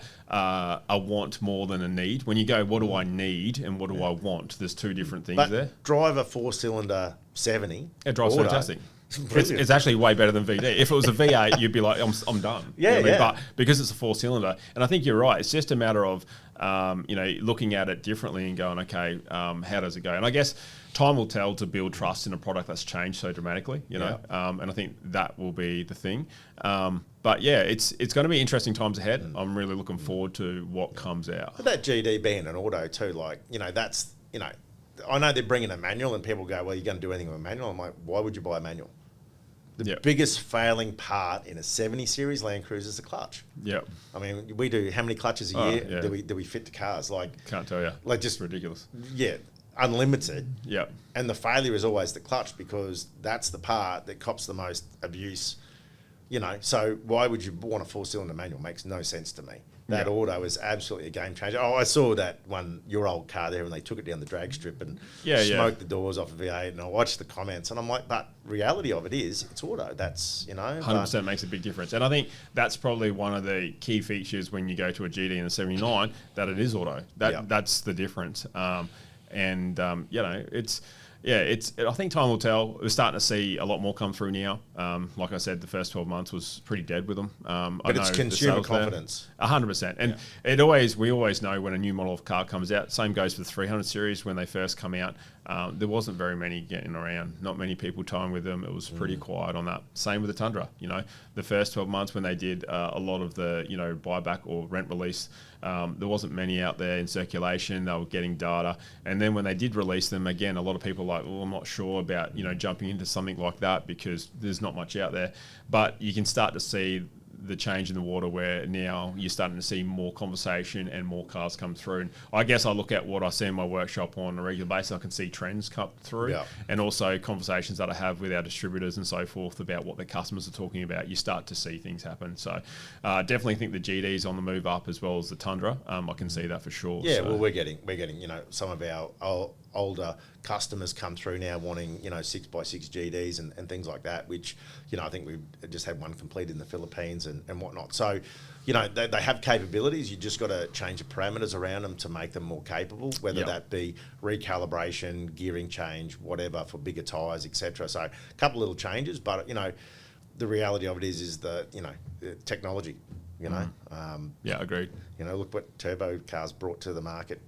want more than a need. When you go, what do I need and what do I want? There's two different things there. Drive a 4-cylinder 70. It drives fantastic. It's actually way better than VD. If it was a V8, you'd be like, I'm done. Yeah, you know what I mean? But because it's a 4-cylinder, and I think you're right. It's just a matter of looking at it differently and going, okay, how does it go? And I guess time will tell to build trust in a product that's changed so dramatically. And I think that will be the thing. But yeah, it's going to be interesting times ahead. I'm really looking forward to what comes out. But that GD being an auto too, that's I know they're bringing a manual, and people go, well, you're going to do anything with a manual. I'm like, why would you buy a manual? The biggest failing part in a 70 series Land Cruiser is the clutch. Yeah. I mean, we do how many clutches a year do we fit to cars? Can't tell you. Just ridiculous. Yeah. Unlimited. Yeah. And the failure is always the clutch, because that's the part that cops the most abuse. So why would you want a 4-cylinder manual? Makes no sense to me. That auto is absolutely a game changer. Oh, I saw that your old car there, and they took it down the drag strip and smoked the doors off of V8, and I watched the comments, and I'm like, but reality of it is, it's auto. That's, 100% makes a big difference. And I think that's probably one of the key features when you go to a GD and a 79, that it is auto. That's the difference. I think time will tell. We're starting to see a lot more come through now. Like I said, the first 12 months was pretty dead with them. But it's consumer confidence. 100%. And we always know when a new model of car comes out. Same goes for the 300 series when they first come out. There wasn't very many getting around. Not many people towing with them. It was pretty quiet on that. Same with the Tundra. The first 12 months when they did a lot of the buyback or rent release, there wasn't many out there in circulation. They were getting data, and then when they did release them, again, a lot of people were like, well, I'm not sure about jumping into something like that because there's not much out there. But you can start to see the change in the water where now you're starting to see more conversation and more cars come through. And I guess I look at what I see in my workshop on a regular basis. I can see trends come through, and also conversations that I have with our distributors and so forth about what their customers are talking about. You start to see things happen. So definitely think the GD is on the move up as well as the Tundra. I can see that for sure. Yeah, well, we're getting some of our older customers come through now wanting 6x6 GDs and things like that, which I think we've just had one complete in the Philippines and whatnot. So they have capabilities. You just got to change the parameters around them to make them more capable, whether that be recalibration, gearing change, whatever, for bigger tyres, etc. So a couple little changes, but the reality of it is the technology. Agreed. Look what turbo cars brought to the market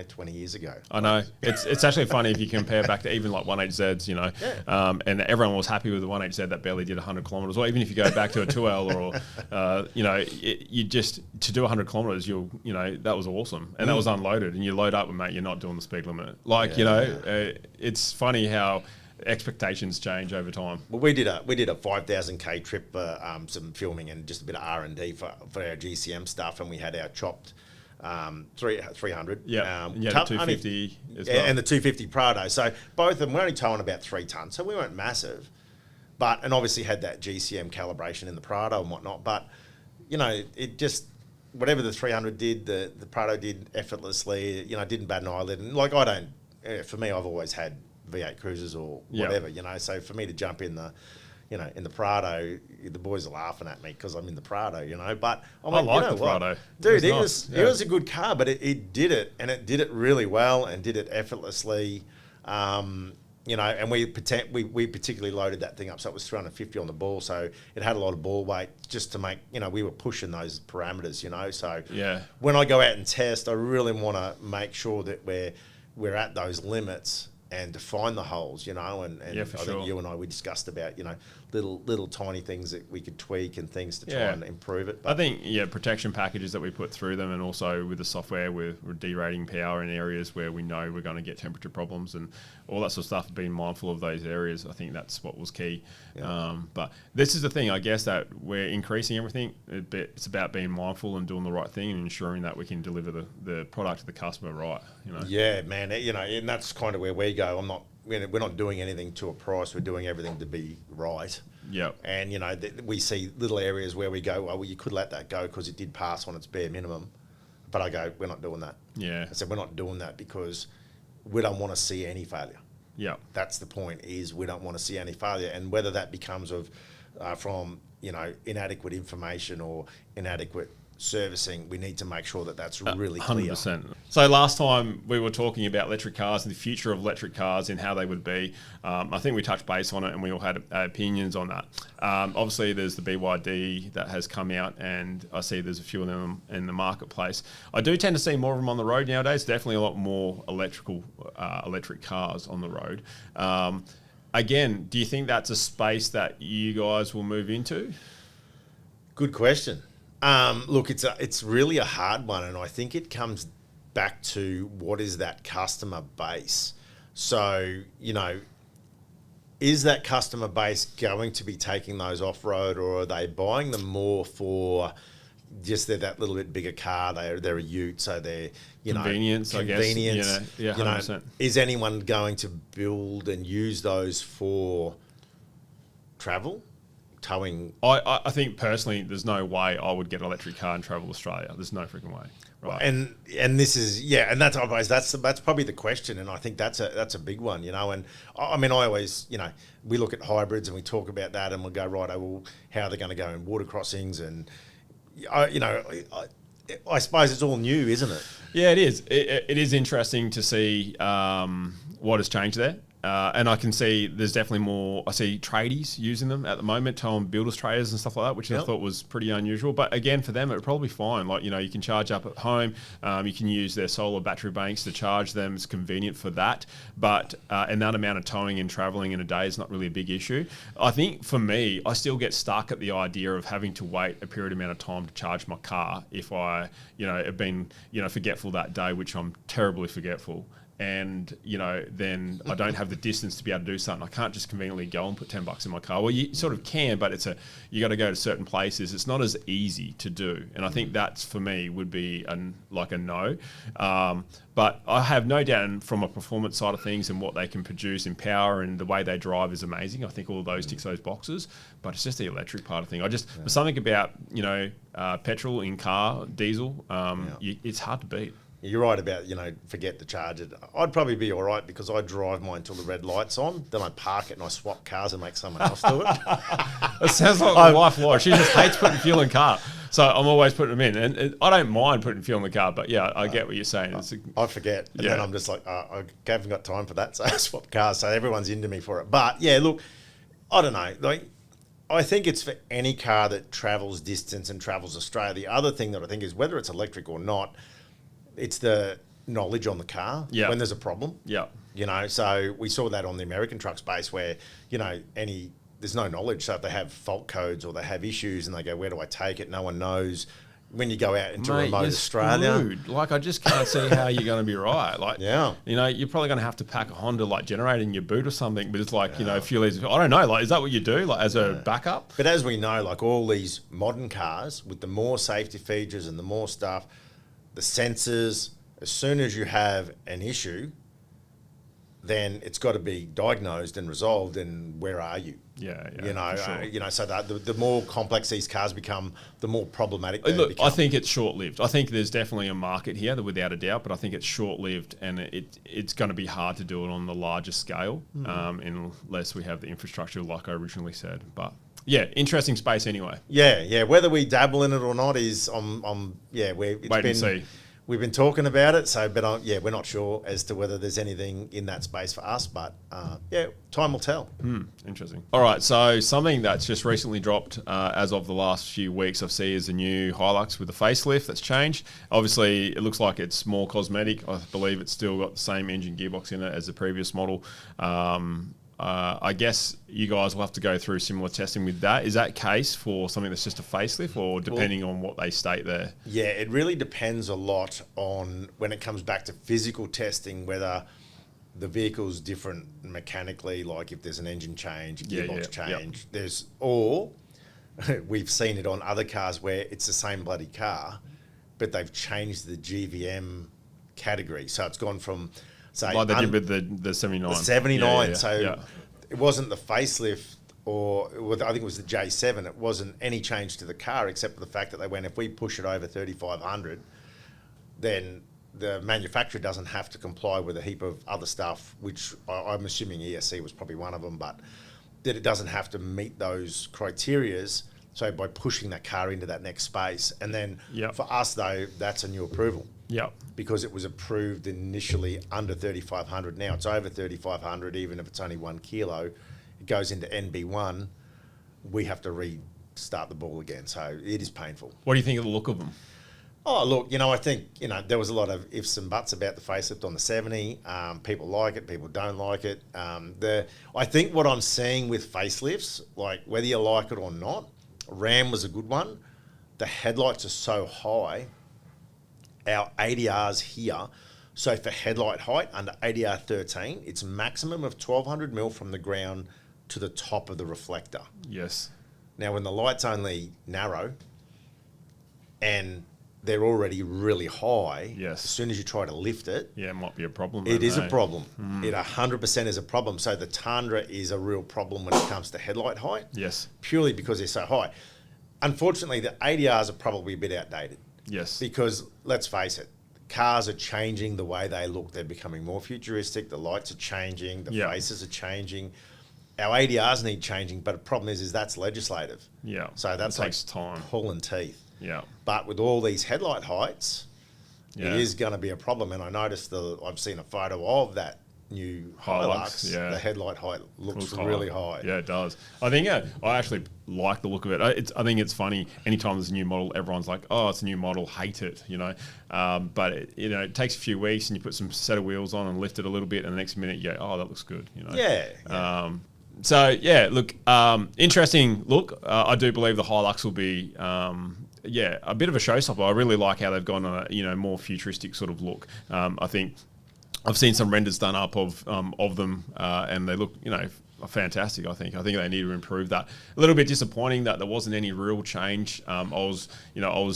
20 years ago. I know. It's actually funny if you compare back to even like 1.8Zs, and everyone was happy with the 1.8Z that barely did 100 kilometres. Or even if you go back to a 2L or, you just, to do 100 kilometres, that was awesome. And that was unloaded. And you load up and, mate, you're not doing the speed limit. It's funny how expectations change over time. Well, we did a 5,000k trip for some filming and just a bit of R&D for our GCM stuff, and we had our chopped 300. Yeah, the 250 as well. And the 250 Prado. So both of them, we're only towing about 3 tonnes, so we weren't massive. And obviously had that GCM calibration in the Prado and whatnot. But, it just, whatever the 300 did, the Prado did effortlessly, didn't bat an eyelid. And for me, I've always had V8 cruisers or whatever, so for me to jump in the Prado, the boys are laughing at me because I'm in the Prado, but I'm I like the Prado. Dude, it was a good car, but it did it, and it did it really well and did it effortlessly, and we particularly loaded that thing up, so it was 350 on the ball, so it had a lot of ball weight just to make, we were pushing those parameters, so when I go out and test, I really want to make sure that we're at those limits and define the holes, and I think you and I, we discussed about, little tiny things that we could tweak and things to try and improve it. But I think, protection packages that we put through them, and also with the software, we're derating power in areas where we know we're going to get temperature problems and all that sort of stuff, being mindful of those areas. I think that's what was key. But this is the thing, I guess, that we're increasing everything. It's about being mindful and doing the right thing and ensuring that we can deliver the product to the customer right. Yeah, man. And that's kind of where we go. We're not doing anything to a price. We're doing everything to be right. Yep. And we see little areas where we go, well, you could let that go because it did pass on its bare minimum. But I go, we're not doing that. Yeah. I said, we're not doing that because we don't want to see any failure. Yeah. That's the point, is we don't want to see any failure. And whether that becomes from inadequate information or inadequate servicing, we need to make sure that that's really clear. 100%. So last time we were talking about electric cars and the future of electric cars and how they would be. I think we touched base on it and we all had opinions on that. Obviously, there's the BYD that has come out, and I see there's a few of them in the marketplace. I do tend to see more of them on the road nowadays. Definitely a lot more electric cars on the road. Again, do you think that's a space that you guys will move into? Good question. Look, it's really a hard one, and I think it comes back to what is that customer base. So, is that customer base going to be taking those off-road, or are they buying them more for just they're that little bit bigger car, they're a ute, so they're, convenience, I guess. Yeah, 100%. Is anyone going to build and use those for travel? Towing. I think personally, there's no way I would get an electric car and travel Australia. There's no freaking way. Right. And this is and that's probably the question, and I think that's a big one, And I mean, I always, we look at hybrids and we talk about that, and we'll go, right, well, how are they going to go in water crossings? And I suppose it's all new, isn't it? Yeah, it is. It is interesting to see what has changed there. And I can see there's definitely more. I see tradies using them at the moment, towing builders traders and stuff like that, which I thought was pretty unusual. But again, for them, it would probably be fine. Like, you can charge up at home. You can use their solar battery banks to charge them. It's convenient for that. But and that amount of towing and traveling in a day is not really a big issue. I think for me, I still get stuck at the idea of having to wait a period amount of time to charge my car if I, have been, forgetful that day, which I'm terribly forgetful. and then I don't have the distance to be able to do something. I can't just conveniently go and put $10 in my car. Well, you sort of can, but you got to go to certain places. It's not as easy to do, and I think that's for me would be a no. But I have no doubt, and from a performance side of things and what they can produce in power and the way they drive is amazing. I think all of those ticks those boxes, but it's just the electric part of thing. There's something about petrol in car, diesel. It's hard to beat. You're right about, forget to charge it. I'd probably be all right because I drive mine till the red light's on. Then I park it and I swap cars and make someone else do it. It sounds like my wife, Laura. She just hates putting fuel in car. So I'm always putting them in. And I don't mind putting fuel in the car, but yeah, I get what you're saying. I forget. And then I'm just like, I haven't got time for that. So I swap cars. So everyone's into me for it. But yeah, look, I don't know. Like, I think it's for any car that travels distance and travels Australia. The other thing that I think is whether it's electric or not, it's the knowledge on the car when there's a problem. Yeah. So we saw that on the American truck space where, there's no knowledge. So if they have fault codes or they have issues and they go, where do I take it? No one knows. When you go out into remote Australia. Screwed. Like, I just can't see how you're going to be right. Like, you're probably going to have to pack a Honda, generator in your boot or something, but it's a few liters. I don't know. Is that what you do, as a backup? But as we know, all these modern cars with the more safety features and the more stuff, the sensors, as soon as you have an issue, then it's got to be diagnosed and resolved. And where are you? Yeah. Sure. So that the more complex these cars become, the more problematic they become. I think it's short-lived. I think there's definitely a market here, without a doubt, but I think it's short-lived, and it's going to be hard to do it on the larger scale, unless we have the infrastructure, like I originally said. But yeah, interesting space anyway. Yeah. Whether we dabble in it or not is wait and see. We've been talking about it, but we're not sure as to whether there's anything in that space for us. But time will tell. Interesting. All right, so something that's just recently dropped as of the last few weeks I've seen is a new Hilux with a facelift that's changed. Obviously, it looks like it's more cosmetic. I believe it's still got the same engine gearbox in it as the previous model. I guess you guys will have to go through similar testing with that. Is that case for something that's just a facelift, or depending on what they state there? Yeah, it really depends a lot on when it comes back to physical testing, whether the vehicle's different mechanically, like if there's an engine change, gearbox change. We've seen it on other cars where it's the same bloody car, but they've changed the GVM category. So it's gone from... like they did with the 79. The 79. It wasn't the facelift, I think it was the J7. It wasn't any change to the car except for the fact that they went, if we push it over 3,500, then the manufacturer doesn't have to comply with a heap of other stuff, which I'm assuming ESC was probably one of them, but that it doesn't have to meet those criterias. So by pushing that car into that next space. And then for us, though, that's a new approval. Yeah. Because it was approved initially under 3,500. Now it's over 3,500, even if it's only 1 kilo. It goes into NB1. We have to restart the ball again. So it is painful. What do you think of the look of them? Oh, look, I think, there was a lot of ifs and buts about the facelift on the 70. People like it, people don't like it. I think what I'm seeing with facelifts, like whether you like it or not, Ram was a good one. The headlights are so high. Our ADR's here. So for headlight height under ADR 13, it's maximum of 1,200 mil from the ground to the top of the reflector. Yes. Now, when the light's only narrow and they're already really high, as soon as you try to lift it... Yeah, it might be a problem. It is a problem. It 100% is a problem. So the Tundra is a real problem when it comes to headlight height. Yes. Purely because they're so high. Unfortunately, the ADRs are probably a bit outdated. Yes. Because, let's face it, cars are changing the way they look. They're becoming more futuristic. The lights are changing. The faces are changing. Our ADRs need changing, but the problem is that's legislative. Yeah. So that takes time. Pulling teeth. Yeah. But with all these headlight heights, it is going to be a problem. And I noticed I've seen a photo of that new Hilux. The headlight height looks really high. Yeah, it does. I think I actually like the look of it. I think it's funny. Anytime there's a new model, everyone's like, "Oh, it's a new model, hate it," But it takes a few weeks, and you put some set of wheels on and lift it a little bit, and the next minute you go, "Oh, that looks good," Yeah. Look, interesting look. I do believe the Hilux will be. A bit of a showstopper. I really like how they've gone on a more futuristic sort of look. I think I've seen some renders done up of them, and they look, fantastic. I think they need to improve that. A little bit disappointing that there wasn't any real change. I was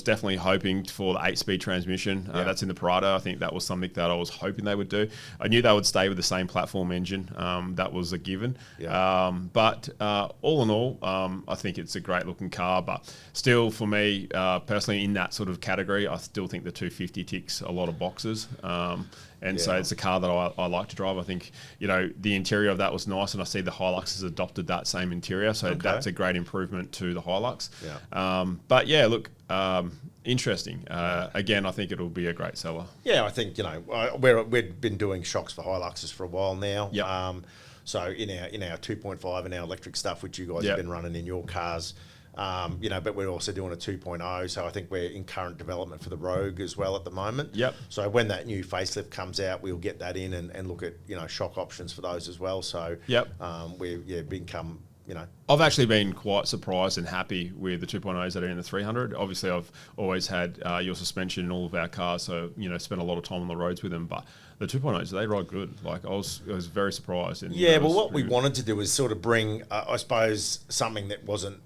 definitely hoping for the 8-speed transmission. That's in the Prado. I think that was something that I was hoping they would do. I knew they would stay with the same platform engine. That was a given. But all in all, I think it's a great looking car. But still, for me personally, in that sort of category, I still think the 250 ticks a lot of boxes. So it's a car that I like to drive. I think, the interior of that was nice, and I see the Hilux has adopted that same interior. So that's a great improvement to the Hilux. But yeah, look, interesting. Again, I think it'll be a great seller. Yeah, I think, we've been doing shocks for Hiluxes for a while now. So in our 2.5 and our electric stuff, which you guys have been running in your cars, but we're also doing a 2.0, so I think we're in current development for the Rogue as well at the moment. So when that new facelift comes out, we'll get that in and look at, shock options for those as well. So we've become, I've actually been quite surprised and happy with the 2.0s that are in the 300. Obviously, I've always had your suspension in all of our cars, so, spent a lot of time on the roads with them, but the 2.0s, they ride good. Like, I was very surprised. And, what we wanted to do was sort of bring, I suppose, something that wasn't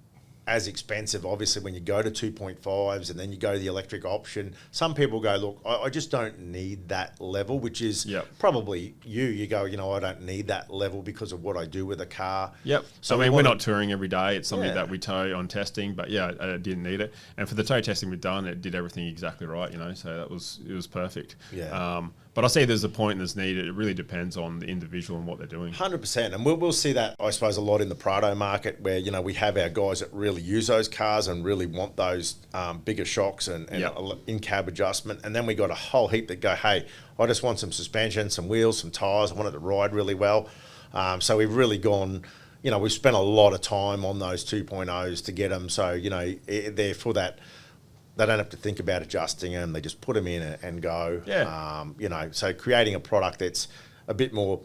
as expensive. Obviously, when you go to 2.5s and then you go to the electric option, some people go, look, I just don't need that level, which is probably you go, I don't need that level because of what I do with a car. So we're not touring every day. It's something that we tow on testing, but I didn't need it. And for the tow testing we've done, it did everything exactly right, so it was perfect. But I see there's a point and there's need. It really depends on the individual and what they're doing. 100%. And we'll see that, I suppose, a lot in the Prado market where, we have our guys that really use those cars and really want those bigger shocks and in-cab adjustment. And then we got a whole heap that go, hey, I just want some suspension, some wheels, some tyres. I want it to ride really well. So we've really gone, we've spent a lot of time on those 2.0s to get them. So, they're for that. They don't have to think about adjusting them. They just put them in and go. So creating a product that's a bit more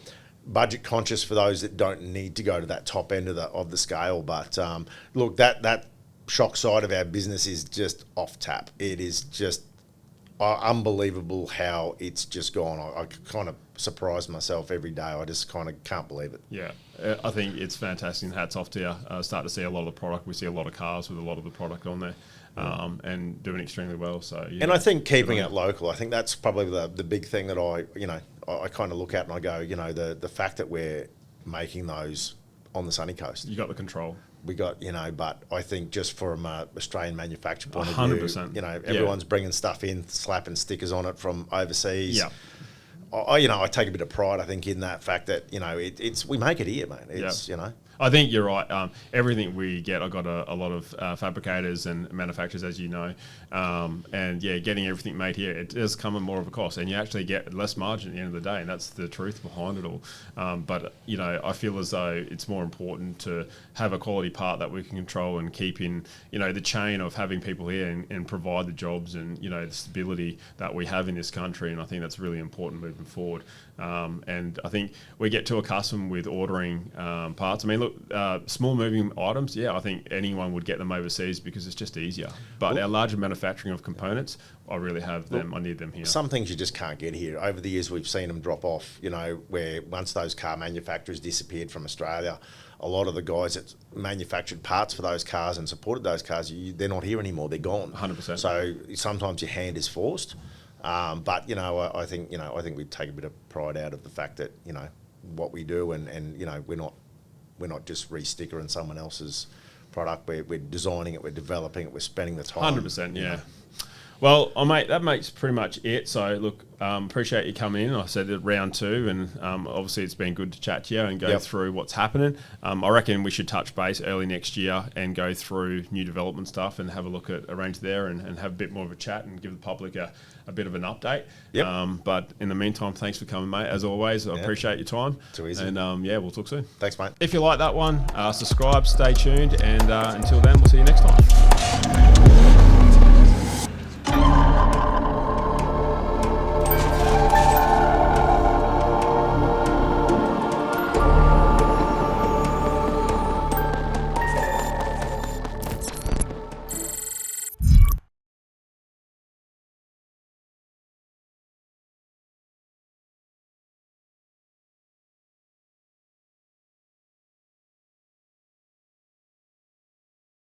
budget conscious for those that don't need to go to that top end of the scale. But look, that shock side of our business is just off tap. It is just unbelievable how it's just gone. I kind of surprise myself every day. I just kind of can't believe it. I think it's fantastic, and hats off to you. Start to see a lot of the product. We see a lot of cars with a lot of the product on there. And doing extremely well. So, and I think keeping it local, I think that's probably the big thing that I kind of look at and I go, the fact that we're making those on the sunny coast. You got the control. We got, but I think just from an Australian manufacturer point of 100%. view, everyone's bringing stuff in, slapping stickers on it from overseas. I take a bit of pride, I think, in that fact that, it's we make it here, mate. It's, I think you're right. Everything we get, I've got a lot of fabricators and manufacturers, as you know, and getting everything made here, it does come at more of a cost, and you actually get less margin at the end of the day, and that's the truth behind it all. But I feel as though it's more important to have a quality part that we can control and keep in, the chain of having people here and provide the jobs and, the stability that we have in this country, and I think that's really important moving forward. And I think we get too accustomed with ordering parts. I mean, look, small moving items, I think anyone would get them overseas because it's just easier. But our larger manufacturing of components, I really have them. I need them here. Some things you just can't get here. Over the years, we've seen them drop off, where once those car manufacturers disappeared from Australia, a lot of the guys that manufactured parts for those cars and supported those cars, they're not here anymore. They're gone. 100%. So sometimes your hand is forced. But I think we take a bit of pride out of the fact that what we do, and we're not just re-stickering someone else's product. We're designing it, we're developing it, we're spending the time. 100%, yeah. Well, mate, that makes pretty much it. So, look, appreciate you coming in. I said it round 2, and obviously it's been good to chat to you and go through what's happening. I reckon we should touch base early next year and go through new development stuff and have a look at a range there and have a bit more of a chat and give the public a bit of an update. But in the meantime, thanks for coming, mate. As always, I appreciate your time. Too easy. And we'll talk soon. Thanks, mate. If you like that one, subscribe, stay tuned, and until then, we'll see you next time.